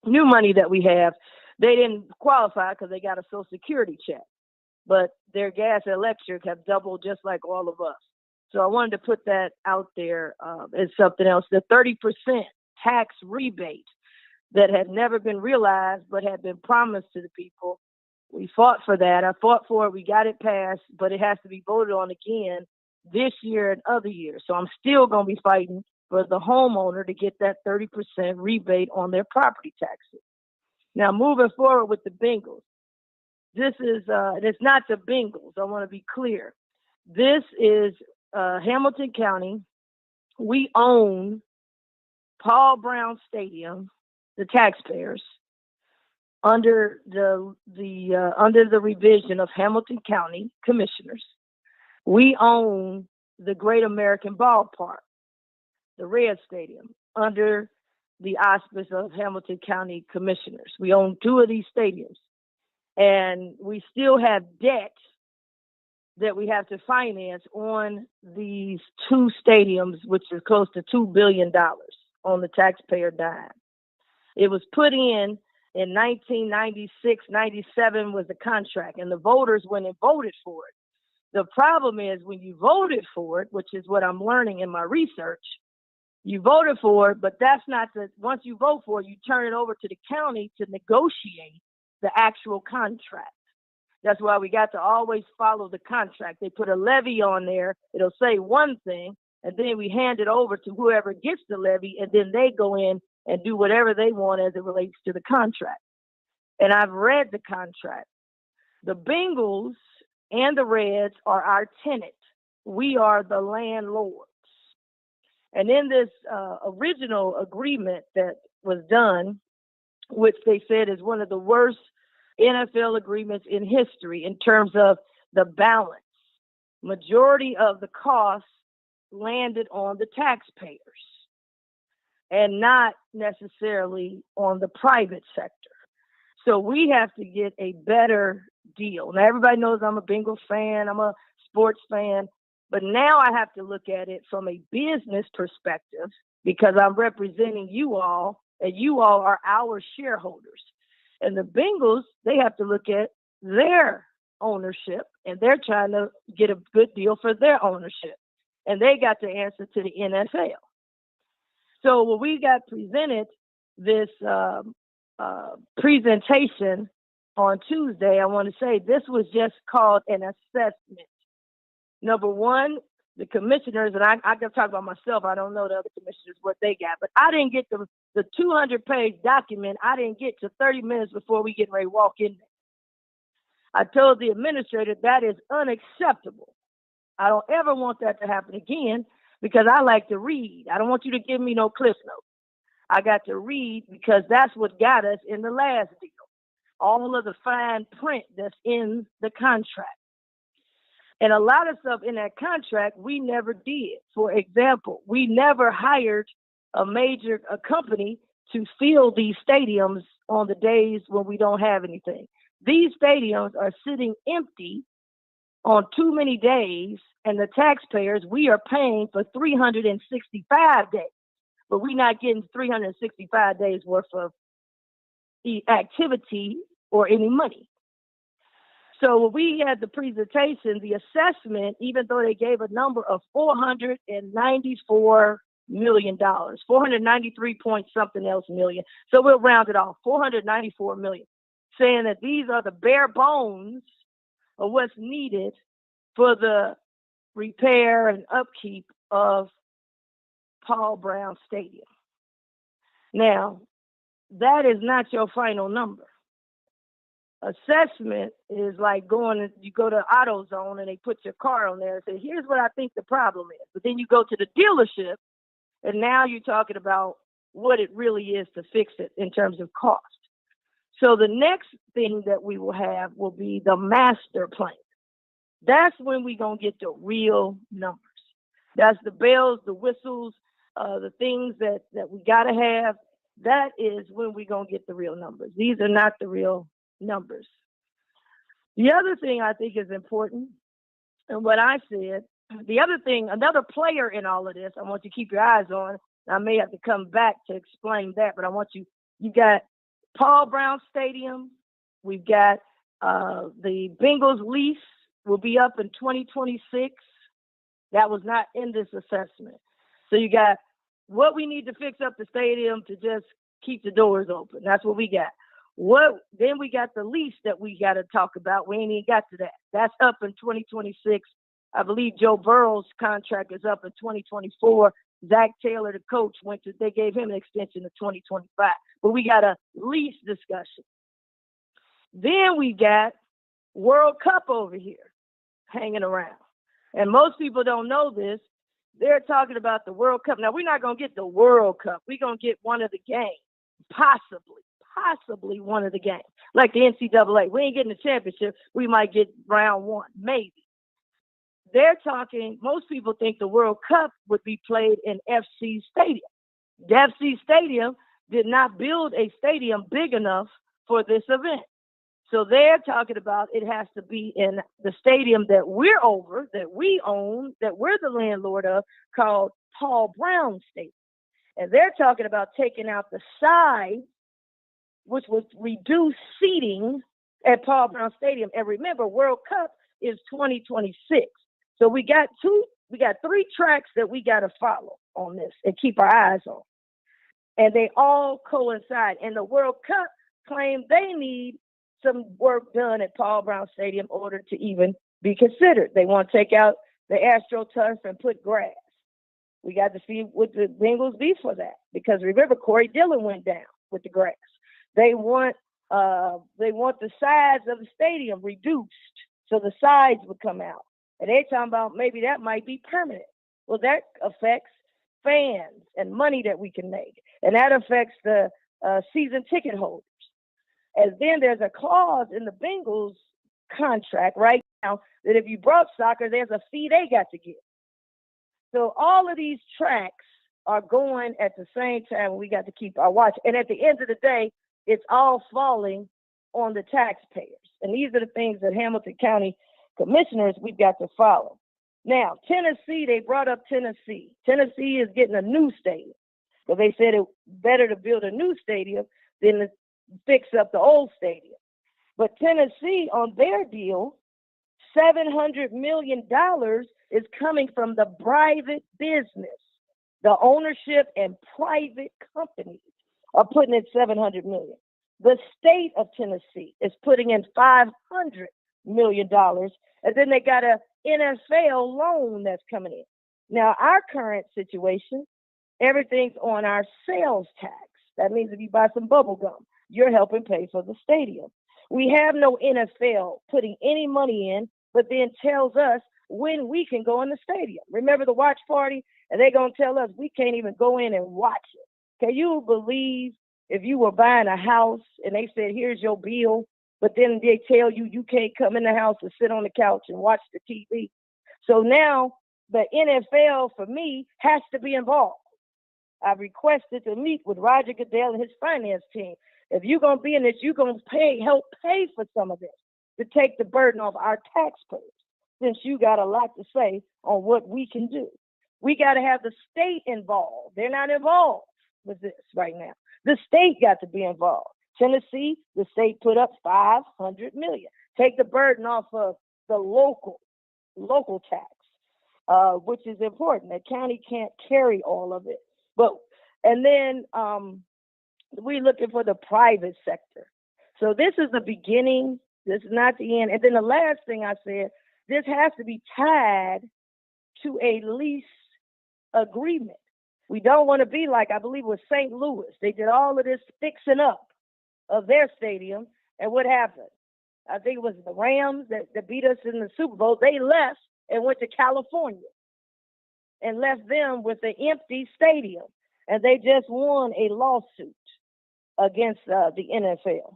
new money that we have. They didn't qualify because they got a Social Security check, but their gas and electric have doubled just like all of us. So I wanted to put that out there as something else. The 30% tax rebate that had never been realized but had been promised to the people. We fought for that. I fought for it. We got it passed, but it has to be voted on again this year and other years. So I'm still going to be fighting for the homeowner to get that 30% rebate on their property taxes. Now, moving forward with the Bengals. This is, it's not the Bengals. I want to be clear. This is Hamilton County. We own Paul Brown Stadium, the taxpayers, under the revision of Hamilton County commissioners. We own the Great American Ballpark, the Red Stadium, under the auspice of Hamilton County commissioners. We own two of these stadiums, and we still have debt that we have to finance on these two stadiums, which is close to $2 billion on the taxpayer dime. It was put in 1996, 97 was the contract, and the voters went and voted for it. The problem is when you voted for it, which is what I'm learning in my research, you voted for it, but that's not once you vote for it, you turn it over to the county to negotiate the actual contract. That's why we got to always follow the contract. They put a levy on there. It'll say one thing, and then we hand it over to whoever gets the levy, and then they go in and do whatever they want as it relates to the contract. And I've read the contract. The Bengals and the Reds are our tenant. We are the landlords. And in this original agreement that was done, which they said is one of the worst NFL agreements in history in terms of the balance, majority of the costs landed on the taxpayers and not necessarily on the private sector. So we have to get a better deal. Now, everybody knows I'm a Bengals fan. I'm a sports fan. But now I have to look at it from a business perspective because I'm representing you all, and you all are our shareholders. And the Bengals, they have to look at their ownership, and they're trying to get a good deal for their ownership. And they got to answer to the NFL. So when we got presented this presentation on Tuesday, I want to say this was just called an assessment. Number one, the commissioners, and I can talk about myself. I don't know the other commissioners, what they got, but I didn't get the 200-page document. I didn't get to 30 minutes before we get ready to walk in there. I told the administrator that is unacceptable. I don't ever want that to happen again because I like to read. I don't want you to give me no cliff notes. I got to read because that's what got us in the last deal. All of the fine print that's in the contract. And a lot of stuff in that contract we never did. For example, we never hired a major company to fill these stadiums on the days when we don't have anything. These stadiums are sitting empty on too many days, and the taxpayers, we are paying for 365 days, but we're not getting 365 days worth of activity or any money. So when we had the presentation, the assessment, even though they gave a number of $494 million, 493 point something else million. So we'll round it off, 494 million, saying that these are the bare bones of what's needed for the repair and upkeep of Paul Brown Stadium. Now, that is not your final number. Assessment is like you go to AutoZone and they put your car on there and say, here's what I think the problem is. But then you go to the dealership and now you're talking about what it really is to fix it in terms of cost. So the next thing that we will have will be the master plan. That's when we're going to get the real numbers. That's the bells, the whistles, the things that we got to have. That is when we're going to get the real numbers. These are not the real numbers. The other thing I think is important, and what I said, the other thing, another player in all of this, I want you to keep your eyes on. I may have to come back to explain that, but I want you got Paul Brown Stadium. We've got the Bengals lease will be up in 2026. That was not in this assessment. So you got what we need to fix up the stadium to just keep the doors open. That's what we got. Then we got the lease that we got to talk about. We ain't even got to that. That's up in 2026. I believe Joe Burrow's contract is up in 2024. Zach Taylor, the coach, they gave him an extension to 2025. But we got a lease discussion. Then we got World Cup over here hanging around. And most people don't know this. They're talking about the World Cup. Now, we're not going to get the World Cup. We're going to get one of the games, possibly one of the games, like the NCAA. We ain't getting the championship. We might get round one, maybe. They're talking, most people think the World Cup would be played in FC Stadium. The FC Stadium did not build a stadium big enough for this event. So they're talking about it has to be in the stadium that we're over, that we own, that we're the landlord of, called Paul Brown Stadium. And they're talking about taking out the side, which would reduce seating at Paul Brown Stadium. And remember, World Cup is 2026. So we got 3 tracks that we got to follow on this and keep our eyes on. And they all coincide. And the World Cup claim they need some work done at Paul Brown Stadium in order to even be considered. They want to take out the AstroTurf and put grass. We got to see what the Bengals be for that, because remember, Corey Dillon went down with the grass. They want the sides of the stadium reduced so the sides would come out. And they're talking about maybe that might be permanent. Well, that affects fans and money that we can make, and that affects the season ticket holders. And then there's a clause in the Bengals contract right now that if you brought soccer, there's a fee they got to give. So all of these tracks are going at the same time. We got to keep our watch. And at the end of the day, it's all falling on the taxpayers. And these are the things that Hamilton County commissioners, we've got to follow. Now, Tennessee, they brought up Tennessee. Tennessee is getting a new stadium. So they said it's better to build a new stadium than to fix up the old stadium. But Tennessee, on their deal, $700 million is coming from the private business. The ownership and private companies are putting in $700 million. The state of Tennessee is putting in $500 million. And then they got a NFL loan that's coming in. Now, our current situation, everything's on our sales tax. That means if you buy some bubble gum, you're helping pay for the stadium. We have no NFL putting any money in, but then tells us when we can go in the stadium. Remember the watch party? And they're going to tell us we can't even go in and watch it. Can you believe if you were buying a house and they said, here's your bill, but then they tell you you can't come in the house and sit on the couch and watch the TV? So now the NFL, for me, has to be involved. I've requested to meet with Roger Goodell and his finance team. If you're going to be in this, you're going to help pay for some of this to take the burden off our taxpayers. since you got a lot to say on what we can do. We got to have the state involved. They're not involved with this right now. The state got to be involved. Tennessee, the state put up $500 million. Take the burden off of the local tax, which is important. The county can't carry all of it. And then we're looking for the private sector. So this is the beginning. This is not the end. And then the last thing I said, this has to be tied to a lease agreement. We don't want to be like, I believe it was St. Louis. They did all of this fixing up of their stadium. And what happened? I think it was the Rams that beat us in the Super Bowl. They left and went to California and left them with an empty stadium. And they just won a lawsuit against the NFL.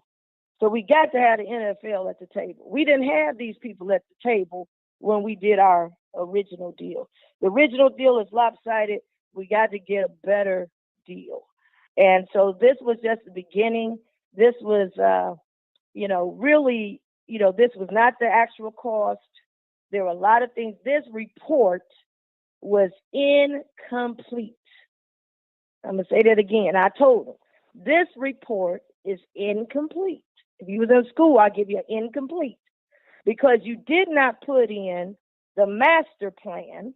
So we got to have the NFL at the table. We didn't have these people at the table when we did our original deal. The original deal is lopsided. We got to get a better deal. And so this was just the beginning. This was, really, this was not the actual cost. There were a lot of things. This report was incomplete. I'm going to say that again. I told them, this report is incomplete. If you was in school, I'll give you an incomplete because you did not put in the master plan,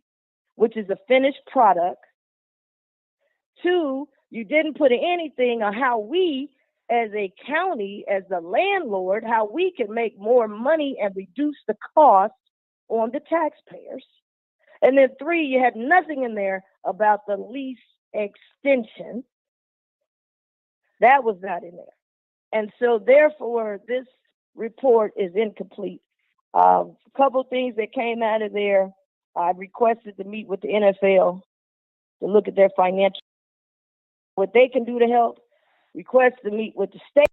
which is a finished product. 2, you didn't put in anything on how we, as a county, as the landlord, how we can make more money and reduce the cost on the taxpayers. And then 3, you had nothing in there about the lease extension. That was not in there. And so therefore, this report is incomplete. A couple things that came out of there, I requested to meet with the NFL to look at their financial, what they can do to help, request to meet with the state.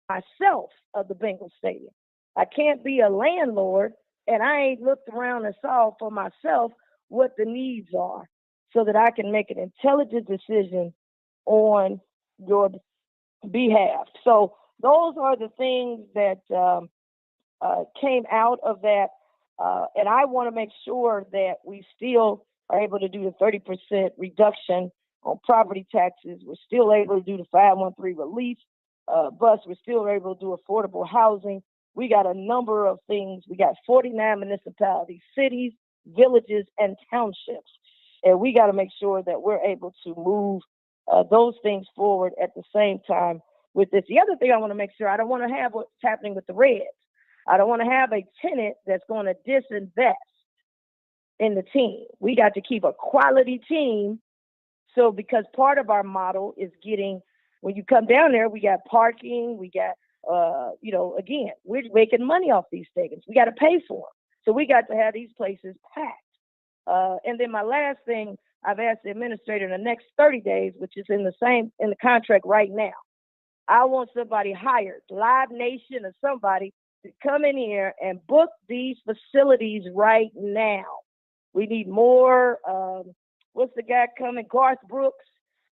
Myself of the Bengals stadium. I can't be a landlord and I ain't looked around and saw for myself what the needs are so that I can make an intelligent decision on your behalf. So those are the things that came out of that. And I want to make sure that we still are able to do the 30% reduction on property taxes. We're still able to do the 513 relief. But we're still able to do affordable housing. We got a number of things. We got 49 municipalities, cities, villages, and townships. And we got to make sure that we're able to move those things forward at the same time with this. The other thing I want to make sure, I don't want to have what's happening with the Reds. I don't want to have a tenant that's going to disinvest in the team. We got to keep a quality team. So because part of our model is getting, when you come down there, we got parking, we got, again, we're making money off these stadiums. We got to pay for them. So we got to have these places packed. And then my last thing, I've asked the administrator in the next 30 days, which is in the contract right now. I want somebody hired, Live Nation or somebody, to come in here and book these facilities right now. We need more, what's the guy coming? Garth Brooks.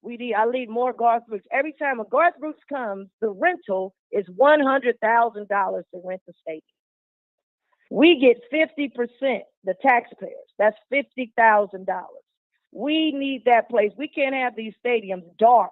I need more Garth Brooks. Every time a Garth Brooks comes, the rental is $100,000 to rent the stadium. We get 50%, the taxpayers. That's $50,000. We need that place. We can't have these stadiums dark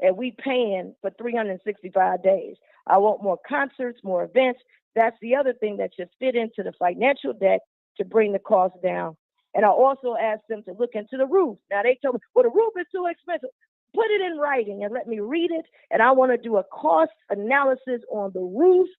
and we paying for 365 days. I want more concerts, more events. That's the other thing that should fit into the financial deck to bring the cost down. And I also asked them to look into the roof. Now they told me, well, the roof is too expensive. Put it in writing and let me read it. And I want to do a cost analysis on the roof,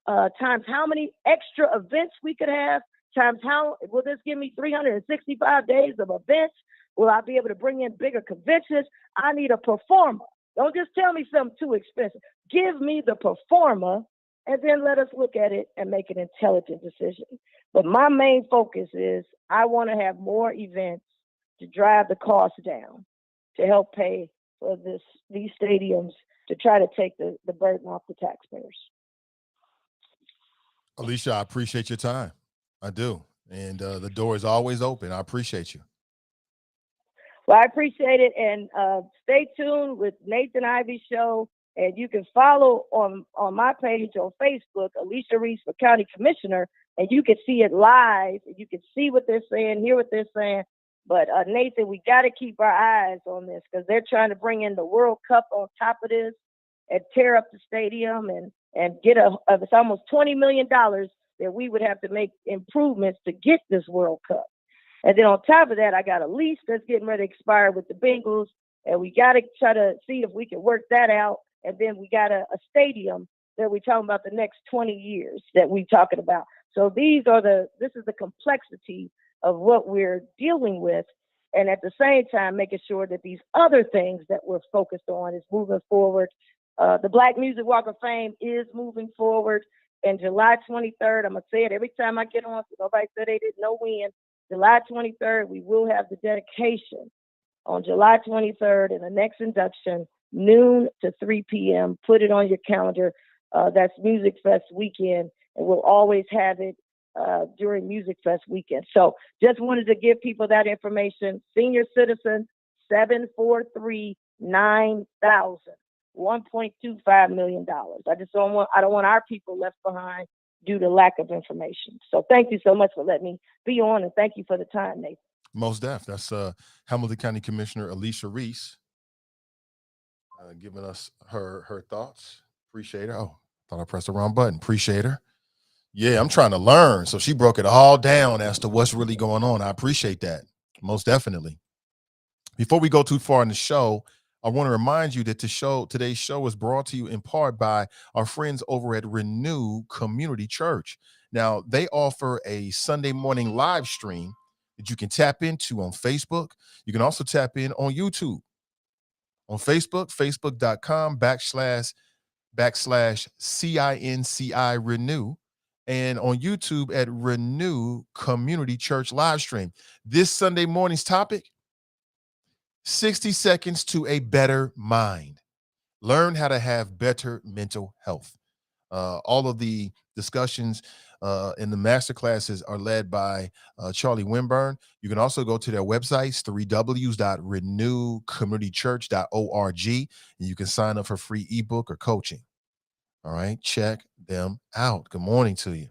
times how many extra events we could have, times how, will this give me 365 days of events? Will I be able to bring in bigger conventions? I need a performer. Don't just tell me something too expensive. Give me the performer, and then let us look at it and make an intelligent decision. But my main focus is I want to have more events to drive the cost down, to help pay for these stadiums, to try to take the burden off the taxpayers. Alicia, I appreciate your time. I do. And the door is always open. I appreciate you. Well, I appreciate it. And stay tuned with Nathan Ivey Show. And you can follow on my page on Facebook, Alicia Reese for County Commissioner, and you can see it live. And you can see what they're saying, hear what they're saying. But Nathan, we got to keep our eyes on this because they're trying to bring in the World Cup on top of this and tear up the stadium and get it's almost $20 million that we would have to make improvements to get this World Cup. And then on top of that, I got a lease that's getting ready to expire with the Bengals, and we got to try to see if we can work that out. And then we got a stadium that we're talking about the next 20 years that we're talking about. So this is the complexity of what we're dealing with. And at the same time, making sure that these other things that we're focused on is moving forward. The Black Music Walk of Fame is moving forward. And July 23rd, I'm going to say it every time I get on, so nobody said they didn't know when. July 23rd, we will have the dedication on July 23rd and the next induction, noon to 3 p.m. Put it on your calendar. That's Music Fest weekend, and we'll always have it during Music Fest weekend. So just wanted to give people that information. Senior citizens, 743-9000, $1.25 million. I don't want our people left behind due to lack of information. So thank you so much for letting me be on, and thank you for the time, Nathan. Most def. That's Hamilton County Commissioner Alicia Reese giving us her thoughts. Appreciate her. Oh, thought I pressed the wrong button. Appreciate her. Yeah, I'm trying to learn. So she broke it all down as to what's really going on. I appreciate that. Most definitely. Before we go too far in the show, I want to remind you that today's show is brought to you in part by our friends over at Renew Community Church. Now, they offer a Sunday morning live stream that you can tap into on Facebook. You can also tap in on YouTube. On Facebook, facebook.com/CINCI Renew, and on YouTube at Renew Community Church live stream. This Sunday morning's topic, 60 seconds to a better mind. Learn how to have better mental health. All of the discussions in the masterclasses are led by Charlie Winburn. You can also go to their websites, www.renewcommunitychurch.org, and you can sign up for free ebook or coaching. All right, check them out. Good morning to you.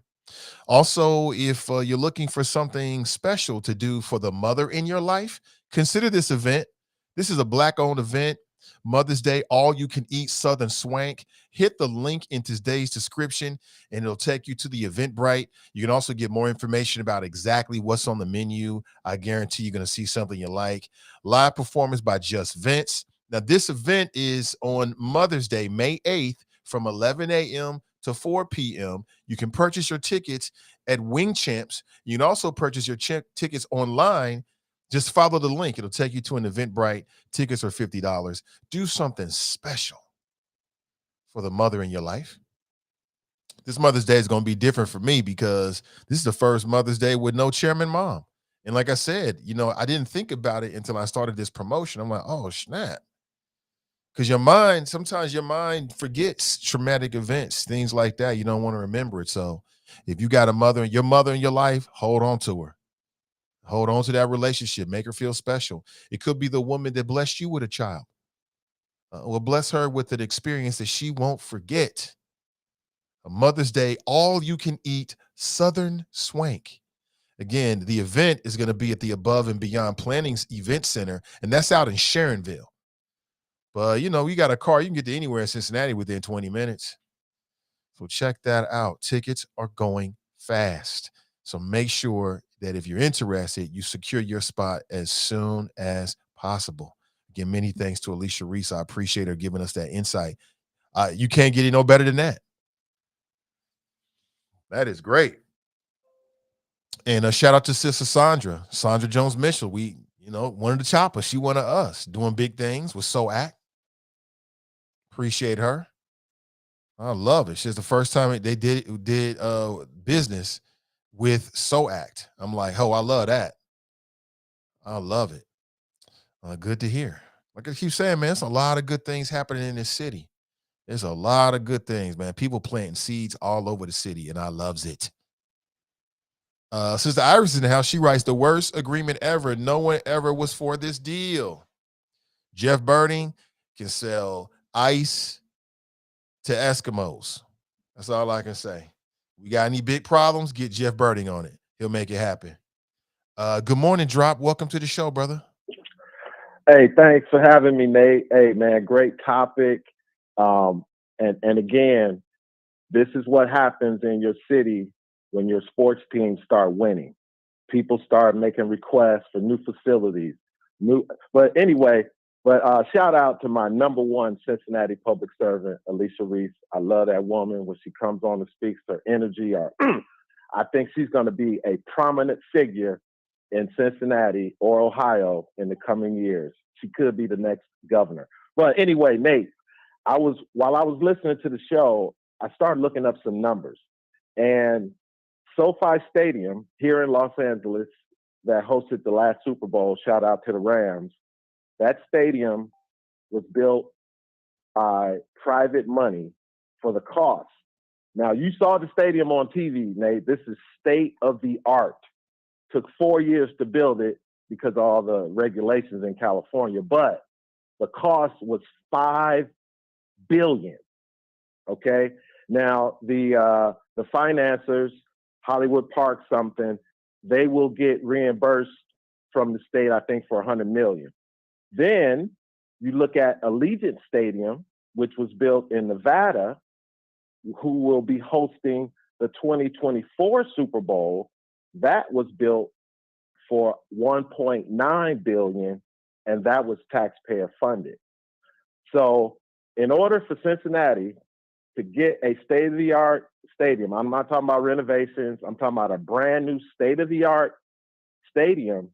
Also, if you're looking for something special to do for the mother in your life, consider this event. This is a Black-owned event. Mother's Day, all you can eat Southern Swank. Hit the link in today's description and it'll take you to the Eventbrite. You can also get more information about exactly what's on the menu. I guarantee you're going to see something you like. Live performance by Just Vince. Now, this event is on Mother's Day, May 8th from 11 a.m. to 4 p.m. You can purchase your tickets at Wing Champs. You can also purchase your tickets online. Just follow the link. It'll take you to an Eventbrite. Tickets are $50. Do something special for the mother in your life. This Mother's Day is going to be different for me because this is the first Mother's Day with no chairman mom. And like I said, I didn't think about it until I started this promotion. I'm like, oh, snap. Because sometimes your mind forgets traumatic events, things like that. You don't want to remember it. So if you got your mother in your life, hold on to her. Hold on to that relationship. Make her feel special. It could be the woman that blessed you with a child. Well, bless her with an experience that she won't forget. A Mother's Day, all you can eat Southern Swank. Again, the event is going to be at the Above and Beyond Planning's Event Center, and that's out in Sharonville. But, you got a car, you can get to anywhere in Cincinnati within 20 minutes. So check that out. Tickets are going fast. So make sure that if you're interested, you secure your spot as soon as possible. Again, many thanks to Alicia Reese. I appreciate her giving us that insight. You can't get it no better than that. That is great. And a shout out to Sister Sandra Jones Mitchell. We, one of the Choppas. She one of us doing big things with So Act. Appreciate her. I love it. She's the first time they did business with So Act. I'm like, oh, I love that. I love it. Good to hear. Like I keep saying, man, it's a lot of good things happening in this city. There's a lot of good things, man. People planting seeds all over the city, and I loves it. Sister Iris in the house, she writes, the worst agreement ever. No one ever was for this deal. Jeff Birding can sell ice to Eskimos. That's all I can say. We got any big problems? Get Jeff Birding on it. He'll make it happen. Good morning, Drop. Welcome to the show, brother. Hey, thanks for having me, Nate. Hey, man, great topic. And again, this is what happens in your city when your sports teams start winning. People start making requests for new facilities. But shout out to my number one Cincinnati public servant, Alicia Reese. I love that woman. When she comes on and speaks, her energy, I think she's going to be a prominent figure in Cincinnati or Ohio in the coming years. She could be the next governor. But anyway, Nate, while I was listening to the show, I started looking up some numbers. And SoFi Stadium here in Los Angeles that hosted the last Super Bowl, shout out to the Rams, that stadium was built by private money for the cost. Now, you saw the stadium on TV, Nate. This is state of the art. Took 4 years to build it because of all the regulations in California, but the cost was $5 billion. Okay. Now the financiers, Hollywood Park something, they will get reimbursed from the state, I think, for $100 million. Then you look at Allegiant Stadium, which was built in Nevada, who will be hosting the 2024 Super Bowl. That was built for $1.9 billion, and that was taxpayer funded. So in order for Cincinnati to get a state-of-the-art stadium, I'm not talking about renovations, I'm talking about a brand new state-of-the-art stadium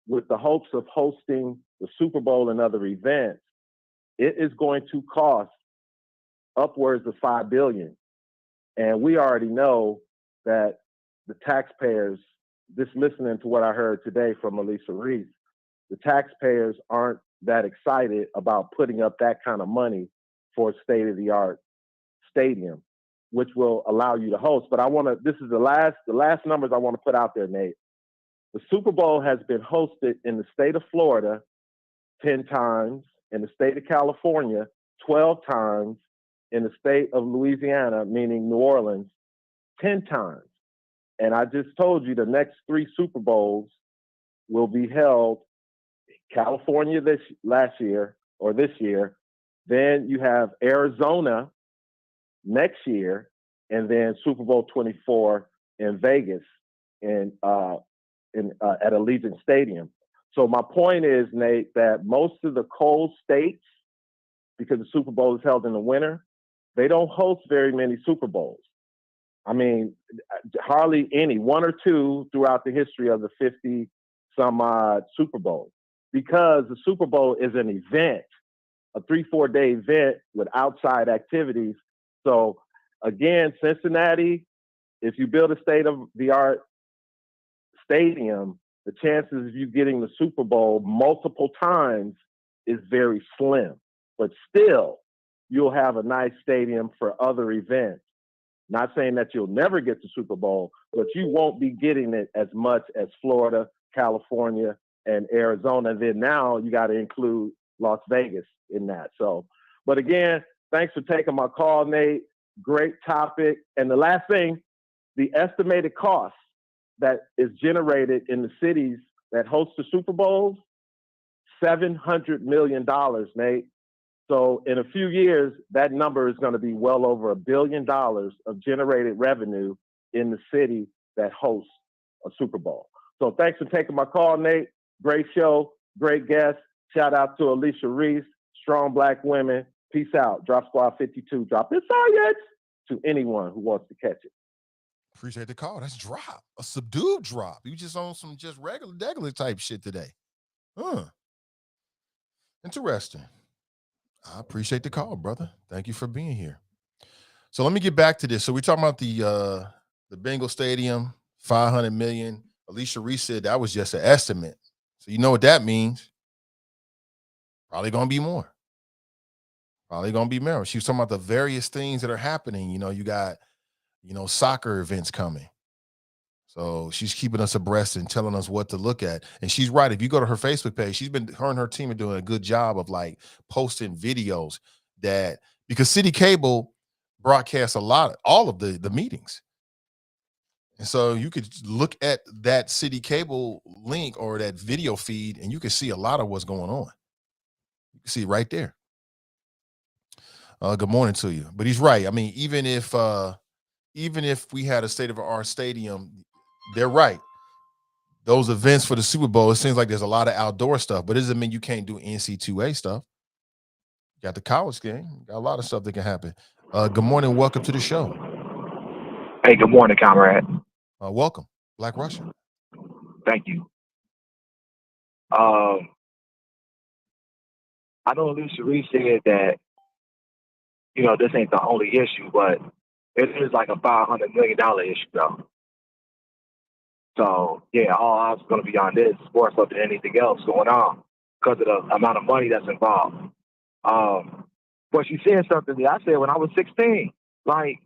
with the hopes of hosting the Super Bowl and other events, it is going to cost upwards of $5 billion. And we already know that the taxpayers, just listening to what I heard today from Alicia Reese, the taxpayers aren't that excited about putting up that kind of money for a state-of-the-art stadium, which will allow you to host. But this is the last numbers I want to put out there, Nate. The Super Bowl has been hosted in the state of Florida 10 times, in the state of California 12 times, in the state of Louisiana, meaning New Orleans, 10 times. And I just told you the next 3 Super Bowls will be held in California this year. Then you have Arizona next year, and then Super Bowl 24 in Vegas at Allegiant Stadium. So my point is, Nate, that most of the cold states, because the Super Bowl is held in the winter, they don't host very many Super Bowls. I mean, hardly any, 1 or 2 throughout the history of the 50 some odd Super Bowls, because the Super Bowl is an event, a 3-4 day event with outside activities. So again, Cincinnati, if you build a state-of-the-art stadium, the chances of you getting the Super Bowl multiple times is very slim. But still, you'll have a nice stadium for other events. Not saying that you'll never get the Super Bowl, but you won't be getting it as much as Florida, California, and Arizona. Then now you got to include Las Vegas in that. So, but again, thanks for taking my call, Nate. Great topic. And the last thing, the estimated cost that is generated in the cities that host the Super Bowls, $700 million, Nate. So in a few years, that number is going to be well over $1 billion of generated revenue in the city that hosts a Super Bowl. So thanks for taking my call, Nate. Great show, great guest. Shout out to Alicia Reese, strong Black women. Peace out. Drop Squad 52. Drop this science to anyone who wants to catch it. Appreciate the call. That's drop. A subdued drop. You just on some just regular type shit today. Interesting. I appreciate the call, brother. Thank you for being here. So let me get back to this. So we're talking about the Bengal Stadium, $500 million. Alicia Reese said that was just an estimate. So you know what that means. Probably going to be more. Probably going to be more. She was talking about the various things that are happening. You know, you got, soccer events coming. So she's keeping us abreast and telling us what to look at. And she's right. If you go to her Facebook page, her and her team are doing a good job of like posting videos because City Cable broadcasts all of the meetings. And so you could look at that City Cable link or that video feed and you can see a lot of what's going on. You can see right there. Good morning to you. But he's right. I mean, even if we had a state-of-the-art stadium, they're right. Those events for the Super Bowl, it seems like there's a lot of outdoor stuff, but it doesn't mean you can't do NC2A stuff. You got the college game. Got a lot of stuff that can happen. Good morning. Welcome to the show. Hey, good morning, comrade. Welcome. Black Russian. Thank you. I know Alicia Reese said that, this ain't the only issue, but it is like a $500 million issue, though. So, yeah, all odds are going to be on this more so than anything else going on because of the amount of money that's involved. But she said something that I said when I was 16. Like,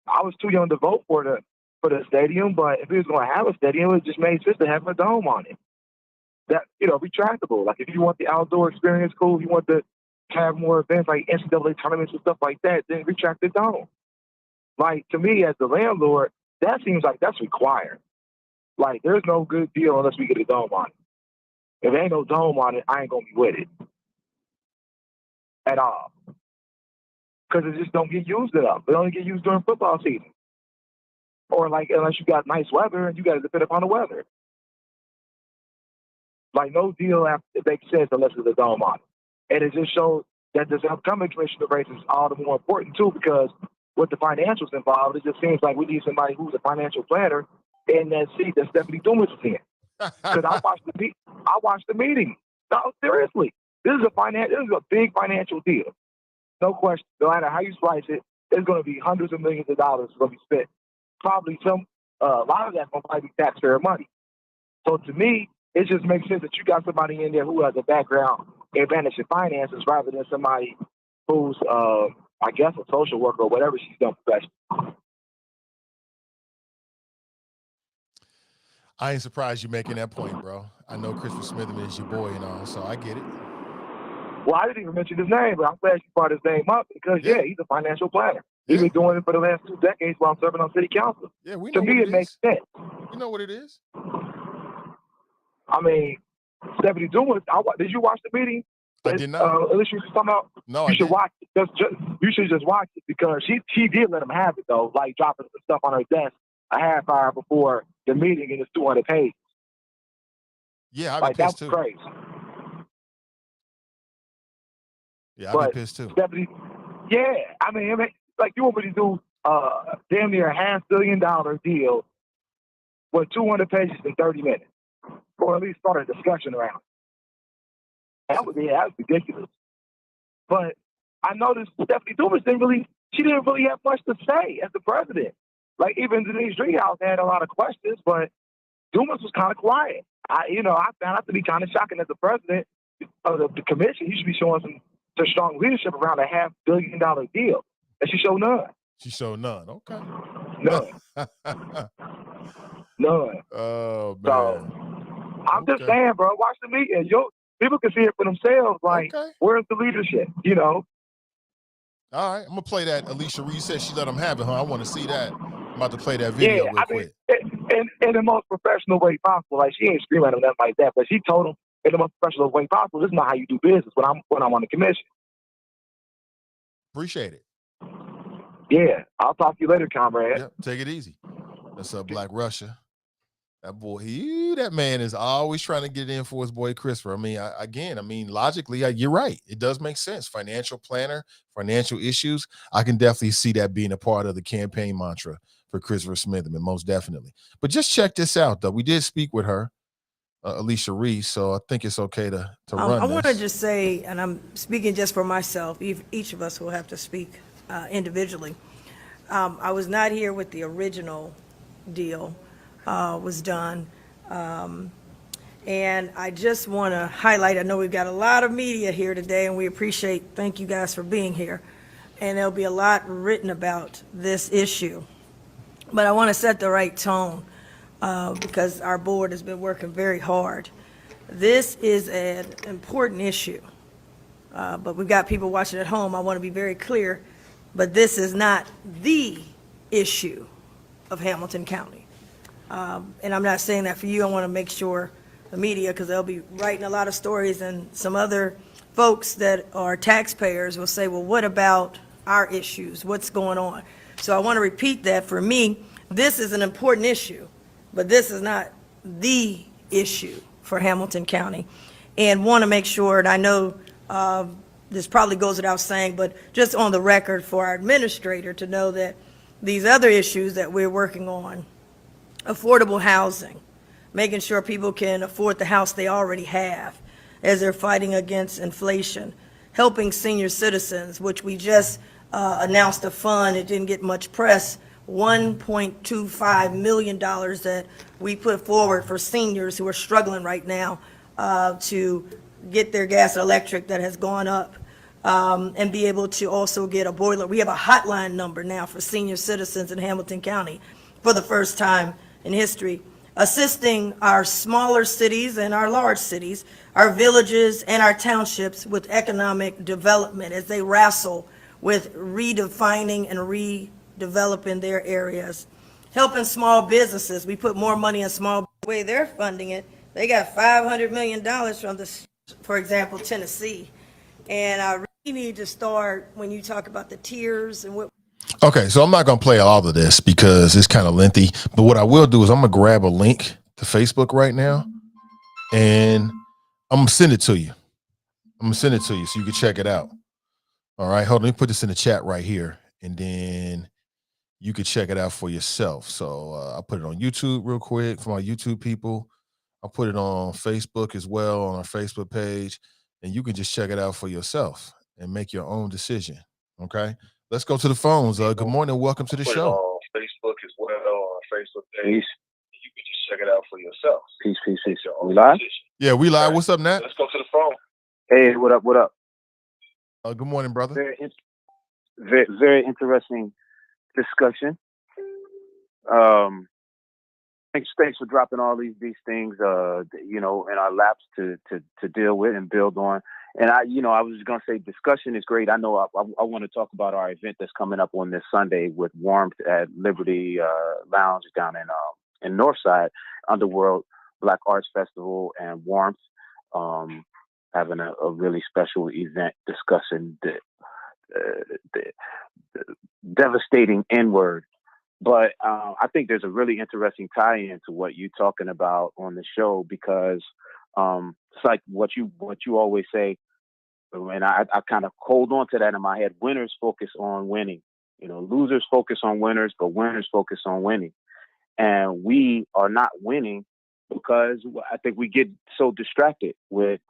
I was too young to vote for the stadium, but if we was going to have a stadium, it just made sense to have a dome on it. That, retractable. Like, if you want the outdoor experience, cool. If you want to have more events like NCAA tournaments and stuff like that, then retract the dome. Like, to me, as the landlord, that seems like that's required. Like, there's no good deal unless we get a dome on it. If there ain't no dome on it, I ain't going to be with it. At all. Because it just don't get used enough. It only get used during football season. Or, like, unless you got nice weather and you got to depend upon the weather. Like, no deal makes sense unless there's a dome on it. And it just shows that this upcoming commissioner race is all the more important, too, because with the financials involved, it just seems like we need somebody who's a financial planner in that seat that Stephanie Dumas is in. Because I watched the meeting. No, seriously. This is a big financial deal. No question. No matter how you slice it, there's going to be hundreds of millions of dollars going to be spent. Probably a lot of that's going to probably be taxpayer money. So to me, it just makes sense that you got somebody in there who has a background advantage in finances rather than somebody who's, I guess, a social worker or whatever she's done professionally. I ain't surprised you making that point, bro. I know Christopher Smitherman is your boy and all, so I get it. Well, I didn't even mention his name, but I'm glad you brought his name up because, yeah he's a financial planner. He's been doing it for the last 2 decades while I'm serving on city council. Yeah, we know. To me, it makes sense. You know what it is? I mean, Stephanie Dumas, did you watch the meeting? I did not. Alicia was talking about? No, you should watch it. You should just watch it because she did let him have it, though, like dropping some stuff on her desk a half hour before the meeting and it's 200 pages. Yeah, I'd be pissed too. Crazy. Yeah, I'd be pissed too. Stephanie, I mean, like you want me to do damn near $500 million deal with 200 pages in 30 minutes, or at least start a discussion around it. That was ridiculous. But I noticed Stephanie Dumas didn't really have much to say as the president. Like even Denise Driehaus had a lot of questions, but Dumas was kind of quiet. I found out to be kind of shocking as the president of the commission. He should be showing some strong leadership around $500 million deal, and she showed none. She showed none. Okay. None. None. Oh man. So I'm just saying, bro. Watch the meeting. People can see it for themselves. Like, where's the leadership? All right, I'm gonna play that. Alicia Reese said she let him have it, huh? I want to see that. I'm about to play that video real quick. In the most professional way possible. Like, she ain't screaming at him nothing like that, but she told him in the most professional way possible. This is not how you do business when I'm on the commission. Appreciate it. Yeah, I'll talk to you later, comrade. Yep, take it easy. That's Black Russia. That man is always trying to get in for his boy Christopher. I mean, logically, you're right. It does make sense. Financial planner, financial issues. I can definitely see that being a part of the campaign mantra for Christopher Smitherman, most definitely. But just check this out, though. We did speak with her, Alicia Reese, so I think it's okay to run I this. want to just say, and I'm speaking just for myself, each of us will have to speak individually. I was not here with the original deal was done. And I just want to highlight, I know we've got a lot of media here today, and we thank you guys for being here. And there'll be a lot written about this issue. But I want to set the right tone because our board has been working very hard. This is an important issue, but we've got people watching at home. I want to be very clear, but this is not the issue of Hamilton County. And I'm not saying that for you. I want to make sure the media, because they'll be writing a lot of stories, and some other folks that are taxpayers will say, well, what about our issues? What's going on? So I want to repeat that for me, this is an important issue, but this is not the issue for Hamilton County. And want to make sure, and I know this probably goes without saying, but just on the record for our administrator to know that these other issues that we're working on, affordable housing, making sure people can afford the house they already have as they're fighting against inflation, helping senior citizens, which we just announced a fund, it didn't get much press, $1.25 million that we put forward for seniors who are struggling right now to get their gas and electric that has gone up, and be able to also get a boiler. We have a hotline number now for senior citizens in Hamilton County for the first time in history, assisting our smaller cities and our large cities, our villages and our townships with economic development as they wrestle with redefining and redeveloping their areas. Helping small businesses, we put more money in small, the way they're funding it, they got $500 million from for example, Tennessee. And I really need to start, when you talk about the tiers and what. Okay, so I'm not going to play all of this because it's kind of lengthy. But what I will do is I'm going to grab a link to Facebook right now, and I'm going to send it to you. So you can check it out. All right, hold on. Let me put this in the chat right here, and then you can check it out for yourself. So I'll put it on YouTube real quick for my YouTube people. I'll put it on Facebook as well, on our Facebook page, and you can just check it out for yourself and make your own decision. Okay, let's go to the phones. Good morning, welcome to the show. On Facebook as well, on our Facebook page. You can just check it out for yourself. Peace. We live? Yeah, we live. What's up, Nat? Let's go to the phone. Hey, what up? Good morning, brother. Very interesting discussion. Thanks for dropping all these things, in our laps to deal with and build on. And I was gonna say discussion is great. I know I want to talk about our event that's coming up on this Sunday with Warmth at Liberty Lounge down in Northside, Underworld Black Arts Festival, and Warmth having a really special event discussing the devastating N-word. But I think there's a really interesting tie-in to what you're talking about on the show, because it's like what you always say, and I kind of hold on to that in my head. Winners focus on winning. Losers focus on winners, but winners focus on winning. And we are not winning because I think we get so distracted with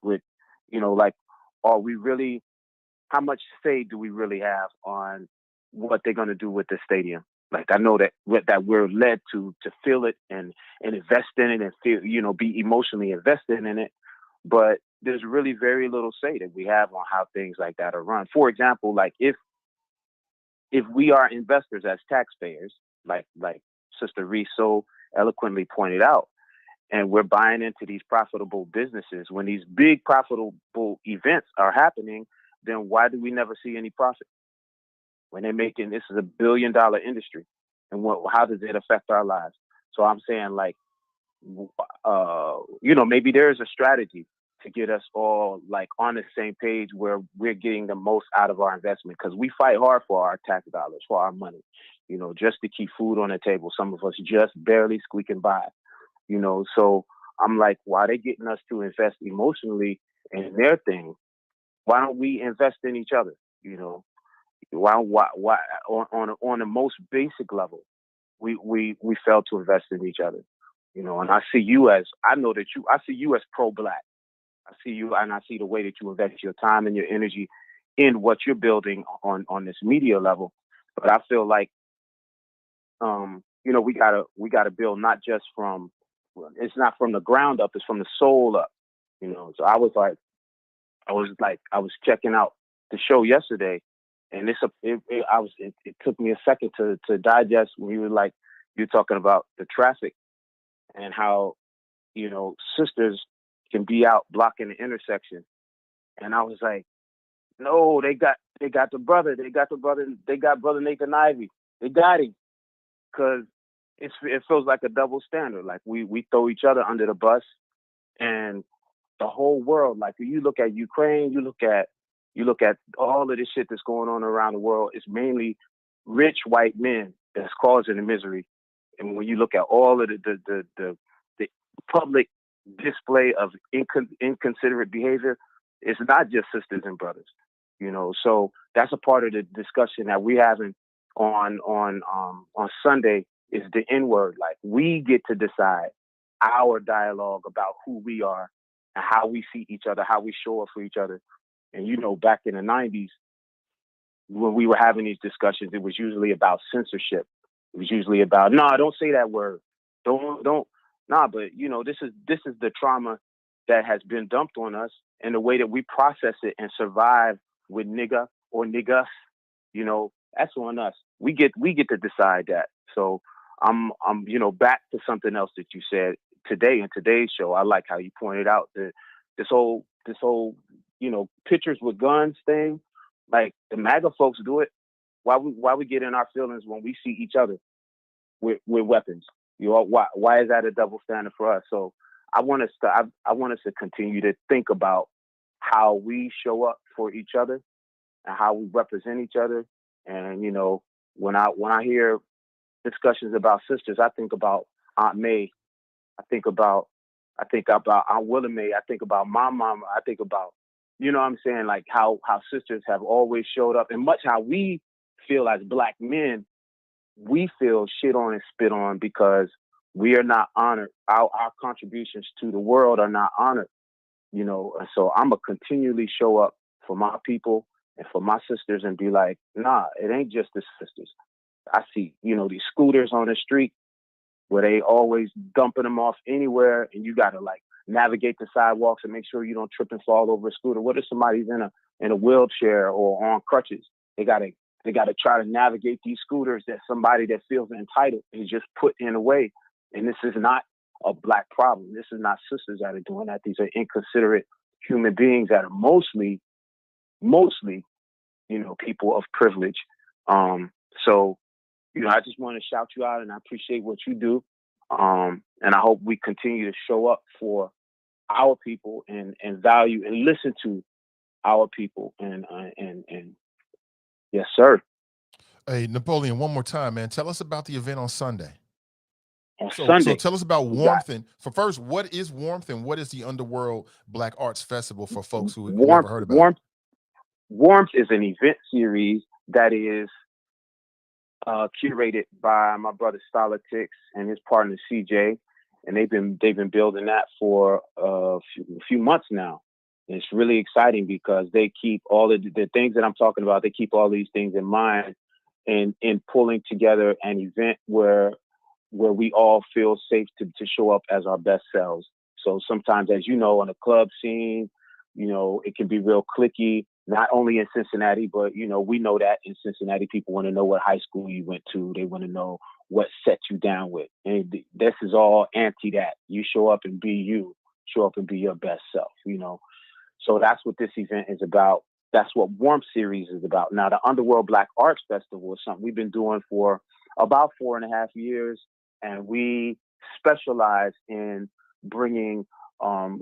are we really, how much say do we really have on what they're going to do with the stadium? Like, I know that we're led to feel it and invest in it and feel, be emotionally invested in it. But there's really very little say that we have on how things like that are run. For example, like if we are investors as taxpayers, like Sister Reese so eloquently pointed out, and we're buying into these profitable businesses, when these big profitable events are happening, then why do we never see any profit? When they're making, this is $1 billion industry, and how does it affect our lives? So I'm saying, like, maybe there's a strategy to get us all like on the same page where we're getting the most out of our investment, because we fight hard for our tax dollars, for our money, just to keep food on the table. Some of us just barely squeaking by. you know. So I'm like, why they getting us to invest emotionally in their thing? Why don't we invest in each other? You know, why on the most basic level, we fail to invest in each other. You know, and I see you as, I see you as pro-black. I see you, and I see the way that you invest your time and your energy in what you're building on this media level. But I feel like, you know, we gotta build not just from, it's not from the ground up, it's from the soul up. You know, so I was checking out the show yesterday, and it took me a second to digest when you're talking about the traffic and how, you know, sisters can be out blocking the intersection. And I was like, no, they got brother Nathan Ivey. They got him, because it feels like a double standard. Like we throw each other under the bus, and the whole world. Like when you look at Ukraine, you look at all of this shit that's going on around the world. It's mainly rich white men that's causing the misery. And when you look at all of the public display of inconsiderate behavior, it's not just sisters and brothers, you know. So that's a part of the discussion that we having on Sunday, is the N word. Like, we get to decide our dialogue about who we are and how we see each other, how we show up for each other. And you know, back in the 90s, when we were having these discussions, it was usually about censorship. It was usually about, no, don't say that word. Don't. Nah, but you know, this is the trauma that has been dumped on us, and the way that we process it and survive with nigga or niggas, you know, that's on us. We get to decide that. So I'm you know, back to something else that you said today in today's show. I like how you pointed out that this whole you know, pictures with guns thing. Like, the MAGA folks do it. Why we get in our feelings when we see each other with weapons? You know, why is that a double standard for us? So I want us to continue to think about how we show up for each other and how we represent each other. And you know, when I hear discussions about sisters, I think about Aunt May. I think about Aunt Willa Mae. I think about my mama. I think about, you know what I'm saying, like how sisters have always showed up, and much how we feel as Black men, we feel shit on and spit on because we are not honored. Our contributions to the world are not honored, you know. So I'm going to continually show up for my people and for my sisters and be like, nah, it ain't just the sisters. I see, you know, these scooters on the street where they always dumping them off anywhere, and you got to like navigate the sidewalks and make sure you don't trip and fall over a scooter. What if somebody's in a wheelchair or on crutches? They got to try to navigate these scooters that somebody that feels entitled is just put in a way. And this is not a Black problem. This is not sisters that are doing that. These are inconsiderate human beings that are mostly, you know, people of privilege. So, you know, I just want to shout you out, and I appreciate what you do. And I hope we continue to show up for our people and value and listen to our people. And yes, sir. Hey, Napoleon, one more time, man. Tell us about the event on Sunday. So Sunday, tell us about Warmth. And first, what is Warmth, and what is the Underworld Black Arts Festival for folks who never heard about it? Warmth is an event series that is curated by my brother Stolitix and his partner CJ, and they've been building that for a few months now. And it's really exciting because they keep all of the things that I'm talking about. They keep all these things in mind, and in pulling together an event where we all feel safe to show up as our best selves. So sometimes, as you know, on the club scene, you know, it can be real cliquey, not only in Cincinnati, but, you know, we know that in Cincinnati, people want to know what high school you went to. They want to know what set you down with. And this is all anti that. You show up and be you, show up and be your best self, you know. So that's what this event is about. That's what Warmth Series is about. Now, the Underworld Black Arts Festival is something we've been doing for about 4.5 years. And we specialize in bringing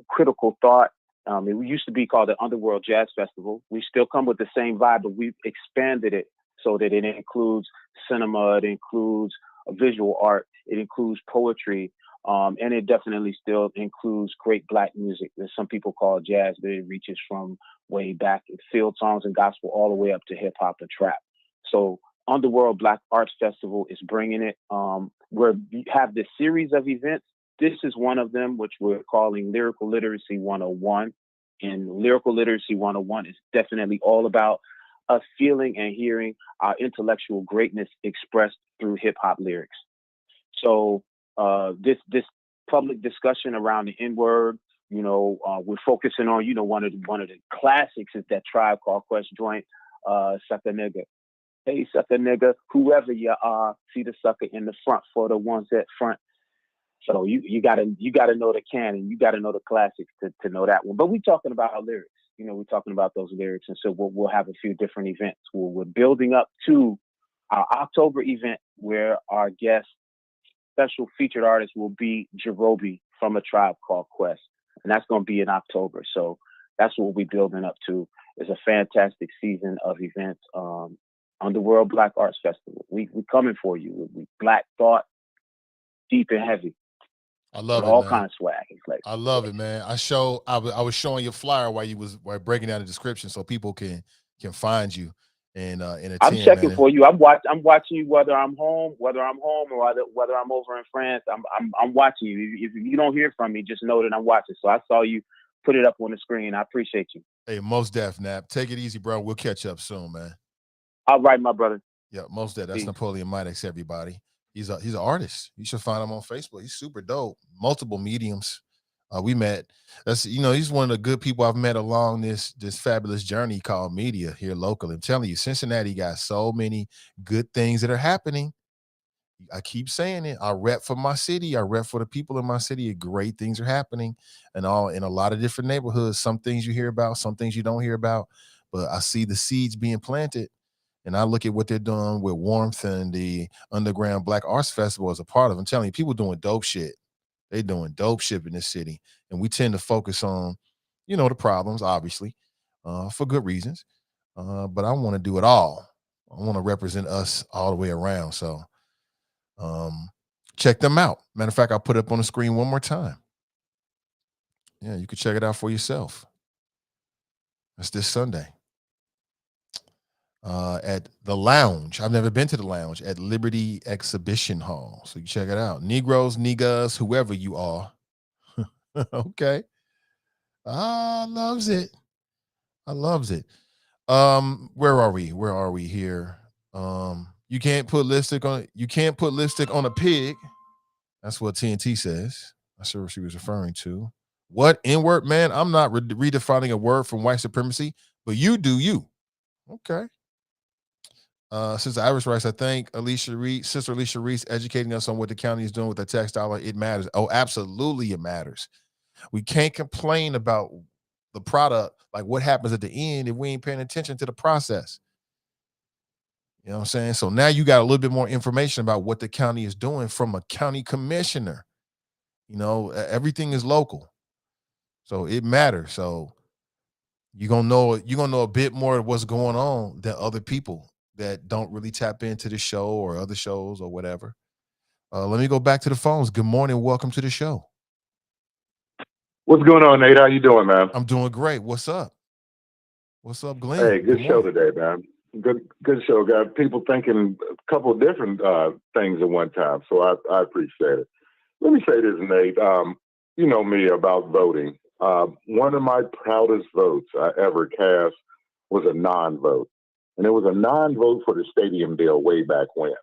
critical thought. It used to be called the Underworld Jazz Festival. We still come with the same vibe, but we've expanded it so that it includes cinema, it includes visual art, it includes poetry, And it definitely still includes great black music that some people call jazz, but it reaches from way back in field songs and gospel all the way up to hip hop and trap. So Underworld Black Arts Festival is bringing it. We have this series of events. This is one of them, which we're calling Lyrical Literacy 101. And Lyrical Literacy 101 is definitely all about us feeling and hearing our intellectual greatness expressed through hip hop lyrics. So this public discussion around the N-word, we're focusing on, one of the classics is that Tribe Called Quest joint, Sucker Nigga. Hey, sucker nigga, whoever you are, see the sucker in the front for the ones that front. So you gotta know the canon, you gotta know the classics to know that one. But we're talking about our lyrics, we're talking about those lyrics, and so we'll have a few different events. We're building up to our October event where our guest special featured artist will be Jerobi from A Tribe Called Quest, and that's going to be in October. So that's what we'll be building up to. It's a fantastic season of events. Underworld Black Arts Festival. We coming for you. We Black thought, deep and heavy. I love it, all man. kind of swag. Like, I love it, man. I was showing your flyer while you was breaking down the description so people can find you and attend. I'm checking man. for you. I'm watching you whether I'm home or whether I'm over in France. I'm watching you. If you don't hear from me, just know that I'm watching. So I saw you put it up on the screen. I appreciate you. Hey, most def, Nap. Take it easy, bro. We'll catch up soon, man. All right, my brother. Yeah, most def. That's Peace. Napoleon Midex, everybody. He's an artist. You should find him on Facebook. He's super dope. Multiple mediums. We met. He's one of the good people I've met along this fabulous journey called media here locally. I'm telling you, Cincinnati got so many good things that are happening. I keep saying it. I rep for my city. I rep for the people in my city. Great things are happening in a lot of different neighborhoods. Some things you hear about, some things you don't hear about. But I see the seeds being planted. And I look at what they're doing with Warmth and the Underground Black Arts Festival as a part of it. I'm telling you, people doing dope shit. They doing dope shit in this city. And we tend to focus on, the problems, obviously, for good reasons. But I want to do it all. I want to represent us all the way around. So check them out. Matter of fact, I'll put it up on the screen one more time. Yeah, you can check it out for yourself. That's this Sunday. At the Lounge. I've never been to the Lounge at Liberty Exhibition Hall. So you check it out. Negroes, niggas, whoever you are. Okay. I loves it. Where are we here? You can't put lipstick on a pig. That's what TNT says. That's what she was referring to. What N-word, man? I'm not redefining a word from white supremacy, but you do you. Okay. Sister Iris Rice, I think Sister Alicia Reese educating us on what the county is doing with the tax dollar. It matters. Oh, absolutely it matters. We can't complain about the product, like what happens at the end, if we ain't paying attention to the process. You know what I'm saying? So now you got a little bit more information about what the county is doing from a county commissioner. Everything is local. So it matters. So you're gonna know a bit more of what's going on than other people that don't really tap into the show or other shows or whatever. Let me go back to the phones. Good morning. Welcome to the show. What's going on, Nate? How you doing, man? I'm doing great. What's up? What's up, Glenn? Hey, good show today, man. Good show. Got people thinking a couple of different things at one time, so I appreciate it. Let me say this, Nate. You know me about voting. One of my proudest votes I ever cast was a non-vote. And it was a non-vote for the stadium deal way back when,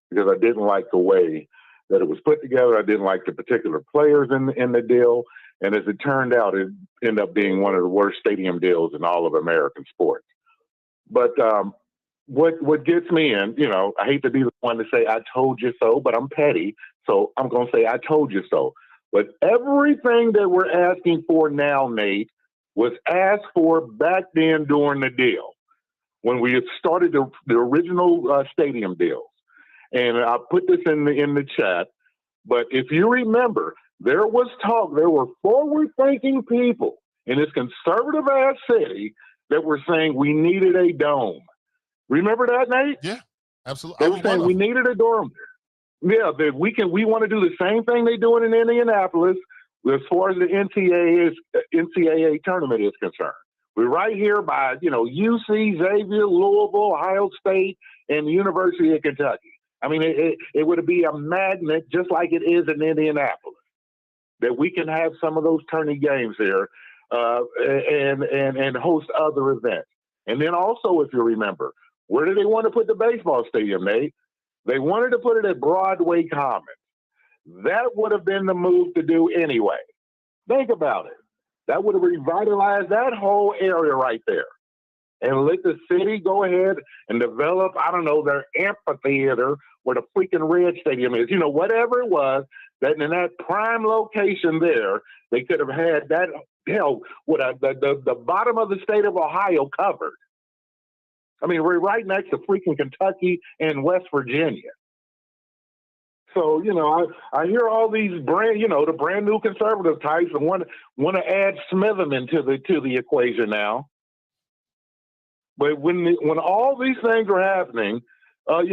because I didn't like the way that it was put together. I didn't like the particular players in the deal. And as it turned out, it ended up being one of the worst stadium deals in all of American sports. But what gets me in, I hate to be the one to say, I told you so, but I'm petty. So I'm going to say, I told you so. But everything that we're asking for now, Nate, was asked for back then during the deal, when we had started the original stadium deals. And I put this in the chat, but if you remember, there was talk, there were forward-thinking people in this conservative-ass city that were saying we needed a dome. Remember that, Nate? Yeah, absolutely. They were saying we needed a dome. Yeah, we want to do the same thing they're doing in Indianapolis as far as the NCAA tournament is concerned. We're right here by, UC, Xavier, Louisville, Ohio State, and the University of Kentucky. I mean, it would be a magnet just like it is in Indianapolis, that we can have some of those tourney games there and host other events. And then also, if you remember, where do they want to put the baseball stadium, Nate? They wanted to put it at Broadway Commons. That would have been the move to do anyway. Think about it. That would have revitalized that whole area right there. And let the city go ahead and develop, I don't know, their amphitheater where the freaking Red Stadium is. Whatever it was, that in that prime location there, they could have had that, with the bottom of the state of Ohio covered. I mean, we're right next to freaking Kentucky and West Virginia. So, I hear all these the brand new conservative types and want to add Smitherman to the equation now. But when all these things are happening, that's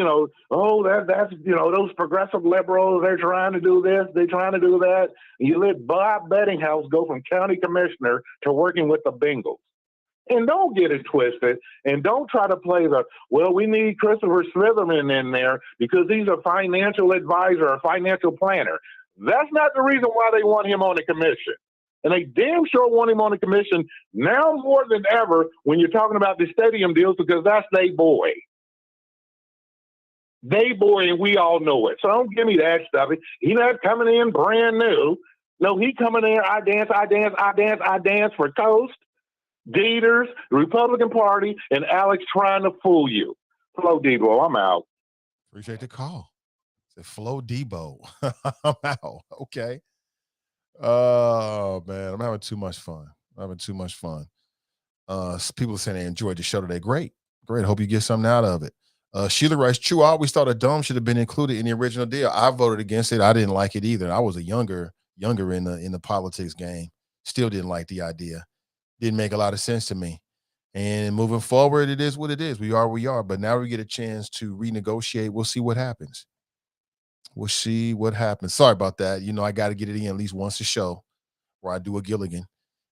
those progressive liberals, they're trying to do this, they're trying to do that. And you let Bob Bettinghouse go from county commissioner to working with the Bengals. And don't get it twisted, and don't try to play we need Christopher Smitherman in there because he's a financial advisor, a financial planner. That's not the reason why they want him on the commission. And they damn sure want him on the commission now more than ever when you're talking about the stadium deals, because that's they boy. They boy, and we all know it. So don't give me that stuff. He's not coming in brand new. No, he coming in, I dance for Coast, Dieters, the Republican Party, and Alex trying to fool you. Flo Debo, I'm out. Appreciate the call. Flo Debo. I'm out. Okay. Oh, man. I'm having too much fun. People are saying they enjoyed the show today. Great. Hope you get something out of it. Sheila writes, true, I always thought a dome should have been included in the original deal. I voted against it. I didn't like it either. I was a younger in the politics game. Still didn't like the idea. Didn't make a lot of sense to me. And moving forward, it is what it is. We are. But now we get a chance to renegotiate. We'll see what happens. Sorry about that. I got to get it in at least once a show where I do a Gilligan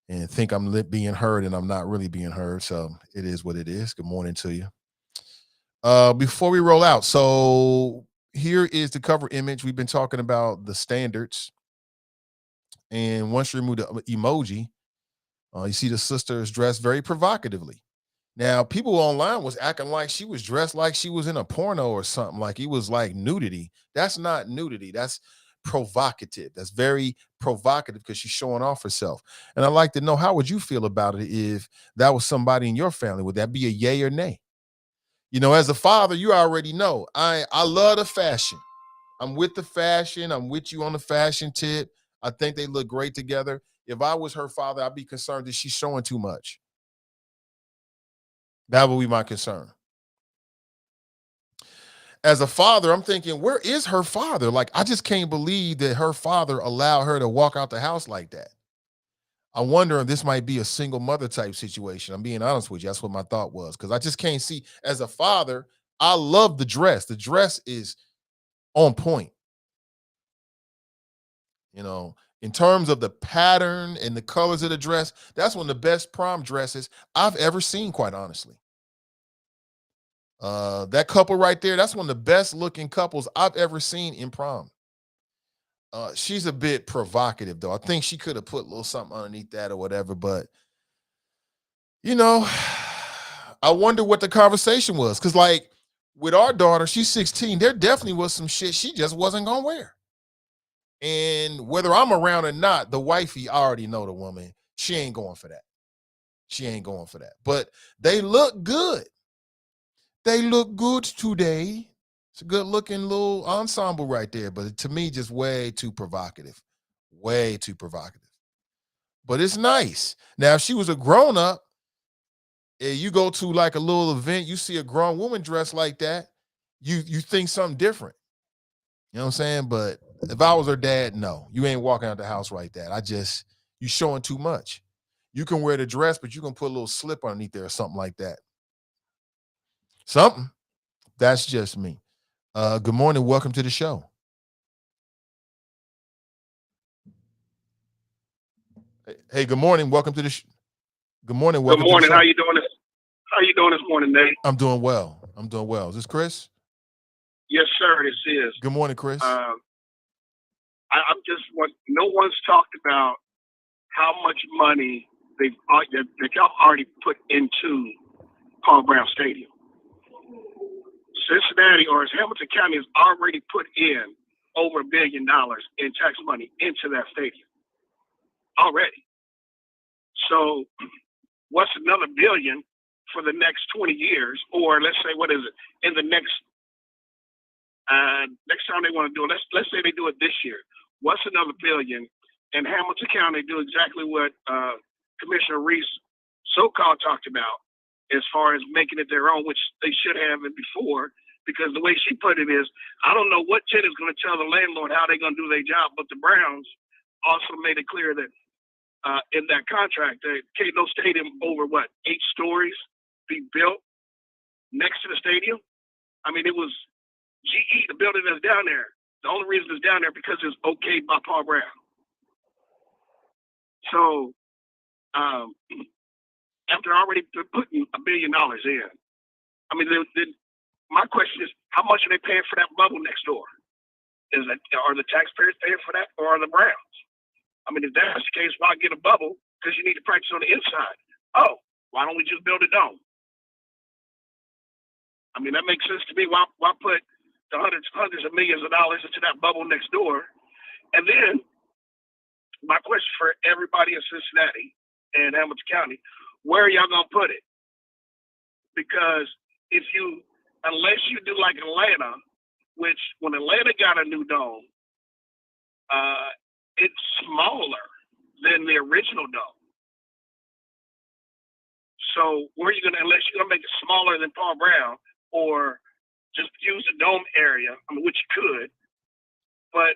and think I'm being heard, and I'm not really being heard. So it is what it is. Good morning to you. Before we roll out, so here is the cover image. We've been talking about the standards. And once you remove the emoji, you see the sister is dressed very provocatively. Now, people online was acting like she was dressed like she was in a porno or something, like it was like nudity. That's not nudity. That's provocative. That's very provocative because she's showing off herself. And I'd like to know, how would you feel about it if that was somebody in your family? Would that be a yay or nay? As a father, you already know, I love the fashion. I'm with the fashion. I'm with you on the fashion tip. I think they look great together. If I was her father, I'd be concerned that she's showing too much. That would be my concern. As a father, I'm thinking, where is her father? Like, I just can't believe that her father allowed her to walk out the house like that. I'm wondering, this might be a single mother type situation. I'm being honest with you. That's what my thought was, because I just can't see. As a father, I love the dress. The dress is on point. In terms of the pattern and the colors of the dress, that's one of the best prom dresses I've ever seen, quite honestly. That couple right there, that's one of the best looking couples I've ever seen in prom. She's a bit provocative, though. I think she could have put a little something underneath that or whatever, but I wonder what the conversation was. Because, like, with our daughter, she's 16, there definitely was some shit she just wasn't going to wear. And whether I'm around or not, the wifey, I already know the woman, she ain't going for that. But they look good. They look good today. It's a good looking little ensemble right there. But to me, just way too provocative. Way too provocative. But it's nice. Now, if she was a grown up, you go to like a little event, you see a grown woman dressed like that, you think something different. You know what I'm saying? But if I was her dad, no, you ain't walking out the house like that. You showing too much. You can wear the dress, but you can put a little slip underneath there or something like that. Something. That's just me. Good morning. Welcome to the show. Hey, good morning. Welcome to the good morning. Good Welcome to the morning. How show. you doing this? How you doing this morning, Nate? I'm doing well. I'm doing well. Is this Chris? Yes, sir. This is. Good morning, Chris. Uh, I'm just what no one's talked about how much money that y'all already put into Paul Brown Stadium. Cincinnati or Hamilton County has already put in over $1 billion in tax money into that stadium already. So what's another billion for the next 20 years? Or let's say, what is it? In the next time they want to do it, let's say they do it this year. What's another billion? And Hamilton County do exactly what Commissioner Reese so-called talked about as far as making it their own, which they should have it before, because the way she put it is, I don't know what tenant's going to tell the landlord how they're going to do their job, but the Browns also made it clear that in that contract, that no stadium over 8 stories be built next to the stadium. I mean, it was GE, the building that's down there. The only reason it's down there because it's okayed by Paul Brown. So after already putting $1 billion in, I mean, my question is, how much are they paying for that bubble next door? Are the taxpayers paying for that, or are the Browns? I mean, if that's the case, why get a bubble? Because you need to practice on the inside. Oh, why don't we just build a dome? I mean, that makes sense to me. Why put the hundreds of millions of dollars into that bubble next door? And then my question for everybody in Cincinnati and Hamilton County, where are y'all going to put it? Because unless you do like Atlanta, which when Atlanta got a new dome, it's smaller than the original dome. So where are you going to, unless you're going to make it smaller than Paul Brown, or just use the dome area, which you could, but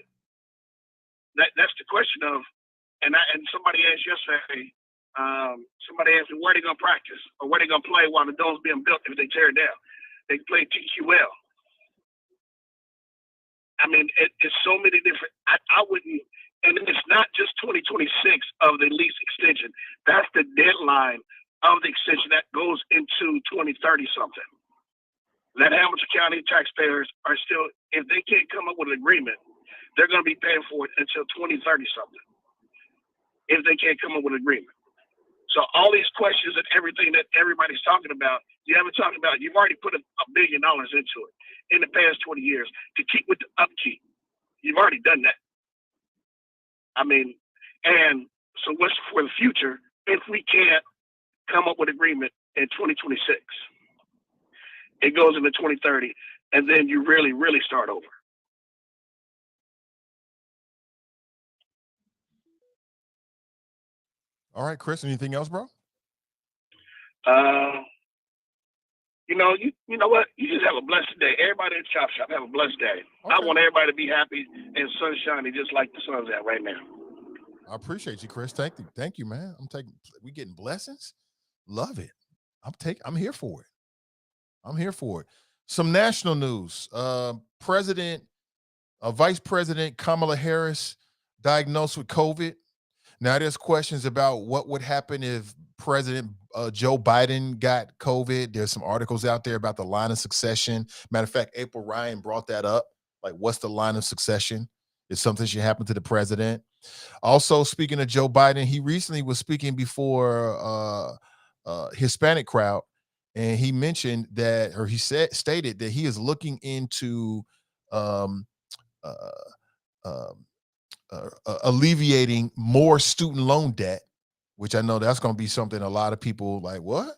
that's the question of, and somebody asked yesterday, somebody asked me where they going to practice or where they going to play while the dome's being built if they tear it down. They play TQL. I mean, it's so many different, I wouldn't, and it's not just 2026 of the lease extension. That's the deadline of the extension that goes into 2030 something. That Hamilton County taxpayers are still, if they can't come up with an agreement, they're going to be paying for it until 2030 something. If they can't come up with an agreement. So all these questions and everything that everybody's talking about, you haven't talked about. You've already put $1 billion into it in the past 20 years to keep with the upkeep. You've already done that. I mean, and so what's for the future if we can't come up with agreement in 2026? It goes into 2030, and then you really, really start over. All right, Chris. Anything else, bro? You know what? You just have a blessed day. Everybody in Chop Shop have a blessed day. Okay. I want everybody to be happy and sunshiny, just like the sun's at right now. I appreciate you, Chris. Thank you, man. We getting blessings. Love it. I'm here for it. I'm here for it. Some national news. Vice President Kamala Harris diagnosed with COVID. Now, there's questions about what would happen if President Joe Biden got COVID. There's some articles out there about the line of succession. Matter of fact, April Ryan brought that up. Like, what's the line of succession? If something should happen to the president. Also, speaking of Joe Biden, he recently was speaking before a Hispanic crowd, and he mentioned that, or stated that he is looking into alleviating more student loan debt, which I know that's going to be something a lot of people like, what?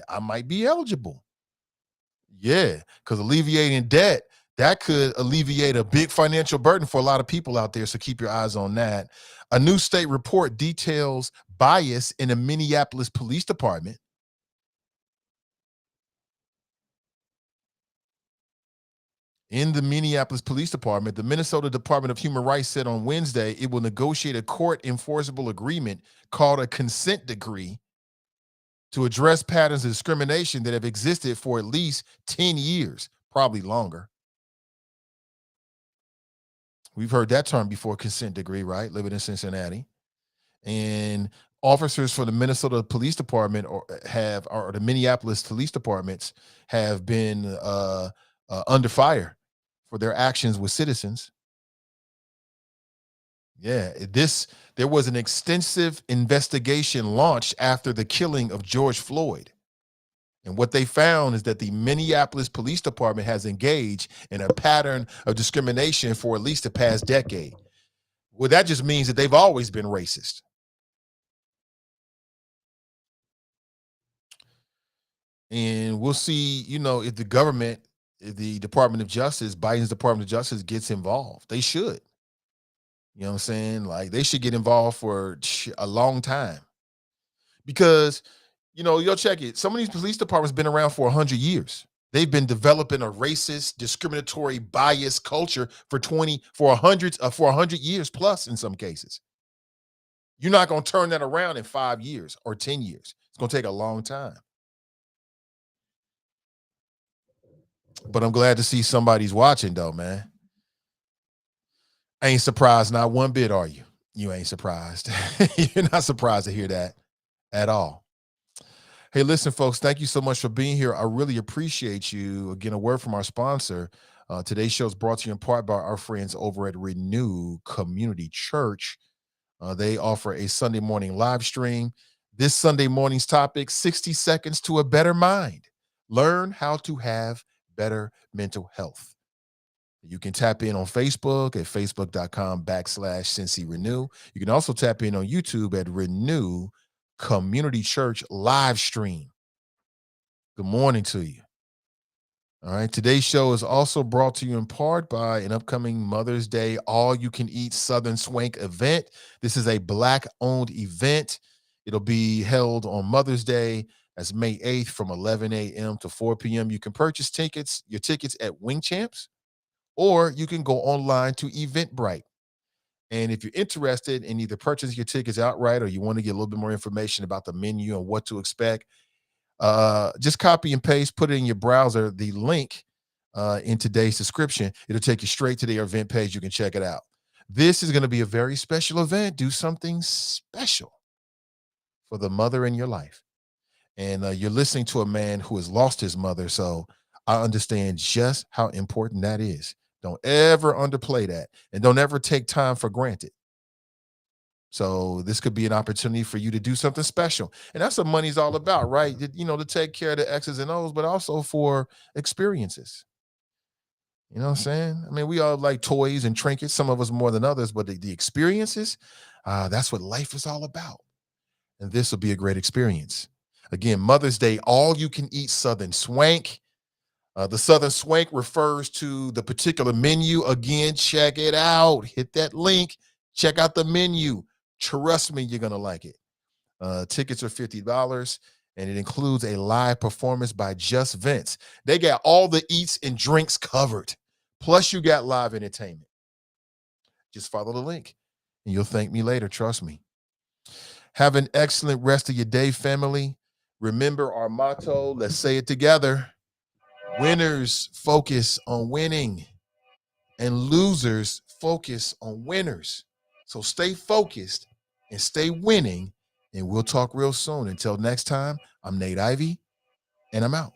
I might be eligible. Yeah, because alleviating debt, that could alleviate a big financial burden for a lot of people out there. So keep your eyes on that. A new state report details bias in the Minneapolis Police Department. In the Minneapolis Police Department, the Minnesota Department of Human Rights said on Wednesday it will negotiate a court-enforceable agreement called a consent decree to address patterns of discrimination that have existed for at least 10 years, probably longer. We've heard that term before, consent decree, right? Living in Cincinnati. And officers for the Minnesota Police Department or the Minneapolis Police Departments have been under fire for their actions with citizens. Yeah, there was an extensive investigation launched after the killing of George Floyd. And what they found is that the Minneapolis Police Department has engaged in a pattern of discrimination for at least the past decade. Well, that just means that they've always been racist. And we'll see, if the government, if the Department of Justice, Biden's Department of Justice gets involved. They should. You know what I'm saying? Like, they should get involved for a long time. Because, you'll check it. Some of these police departments been around for 100 years. They've been developing a racist, discriminatory, biased culture for 100 years plus in some cases. You're not going to turn that around in 5 years or 10 years. It's going to take a long time. But I'm glad to see somebody's watching, though, man. I ain't surprised not one bit, are you? You ain't surprised. You're not surprised to hear that at all. Hey, listen, folks, thank you so much for being here. I really appreciate you. Again, a word from our sponsor. Today's show is brought to you in part by our friends over at Renew Community Church. They offer a Sunday morning live stream. This Sunday morning's topic, 60 Seconds to a Better Mind. Learn how to have better mental health. You can tap in on Facebook at facebook.com/Cincy Renew. You can also tap in on YouTube at Renew Community Church live stream. Good morning to you. All right. Today's show is also brought to you in part by an upcoming Mother's Day all-you-can-eat Southern Swank event. This is a Black-owned event. It'll be held on Mother's Day. That's May 8th from 11 a.m. to 4 p.m. You can purchase your tickets at Wing Champs, or you can go online to Eventbrite. And if you're interested in either purchasing your tickets outright or you want to get a little bit more information about the menu and what to expect, just copy and paste, put it in your browser, the link in today's description. It'll take you straight to their event page. You can check it out. This is going to be a very special event. Do something special for the mother in your life. And you're listening to a man who has lost his mother, so I understand just how important that is. Don't ever underplay that, and don't ever take time for granted. So this could be an opportunity for you to do something special. And that's what money's all about, right? To take care of the X's and O's, but also for experiences. You know what I'm saying? I mean, we all like toys and trinkets, some of us more than others, but the experiences, that's what life is all about. And this will be a great experience. Again, Mother's Day, all-you-can-eat Southern Swank. The Southern Swank refers to the particular menu. Again, check it out. Hit that link. Check out the menu. Trust me, you're going to like it. Tickets are $50, and it includes a live performance by Just Vince. They got all the eats and drinks covered. Plus, you got live entertainment. Just follow the link, and you'll thank me later. Trust me. Have an excellent rest of your day, family. Remember our motto. Let's say it together. Winners focus on winning, and losers focus on winners. So stay focused and stay winning, and we'll talk real soon. Until next time, I'm Nate Ivey, and I'm out.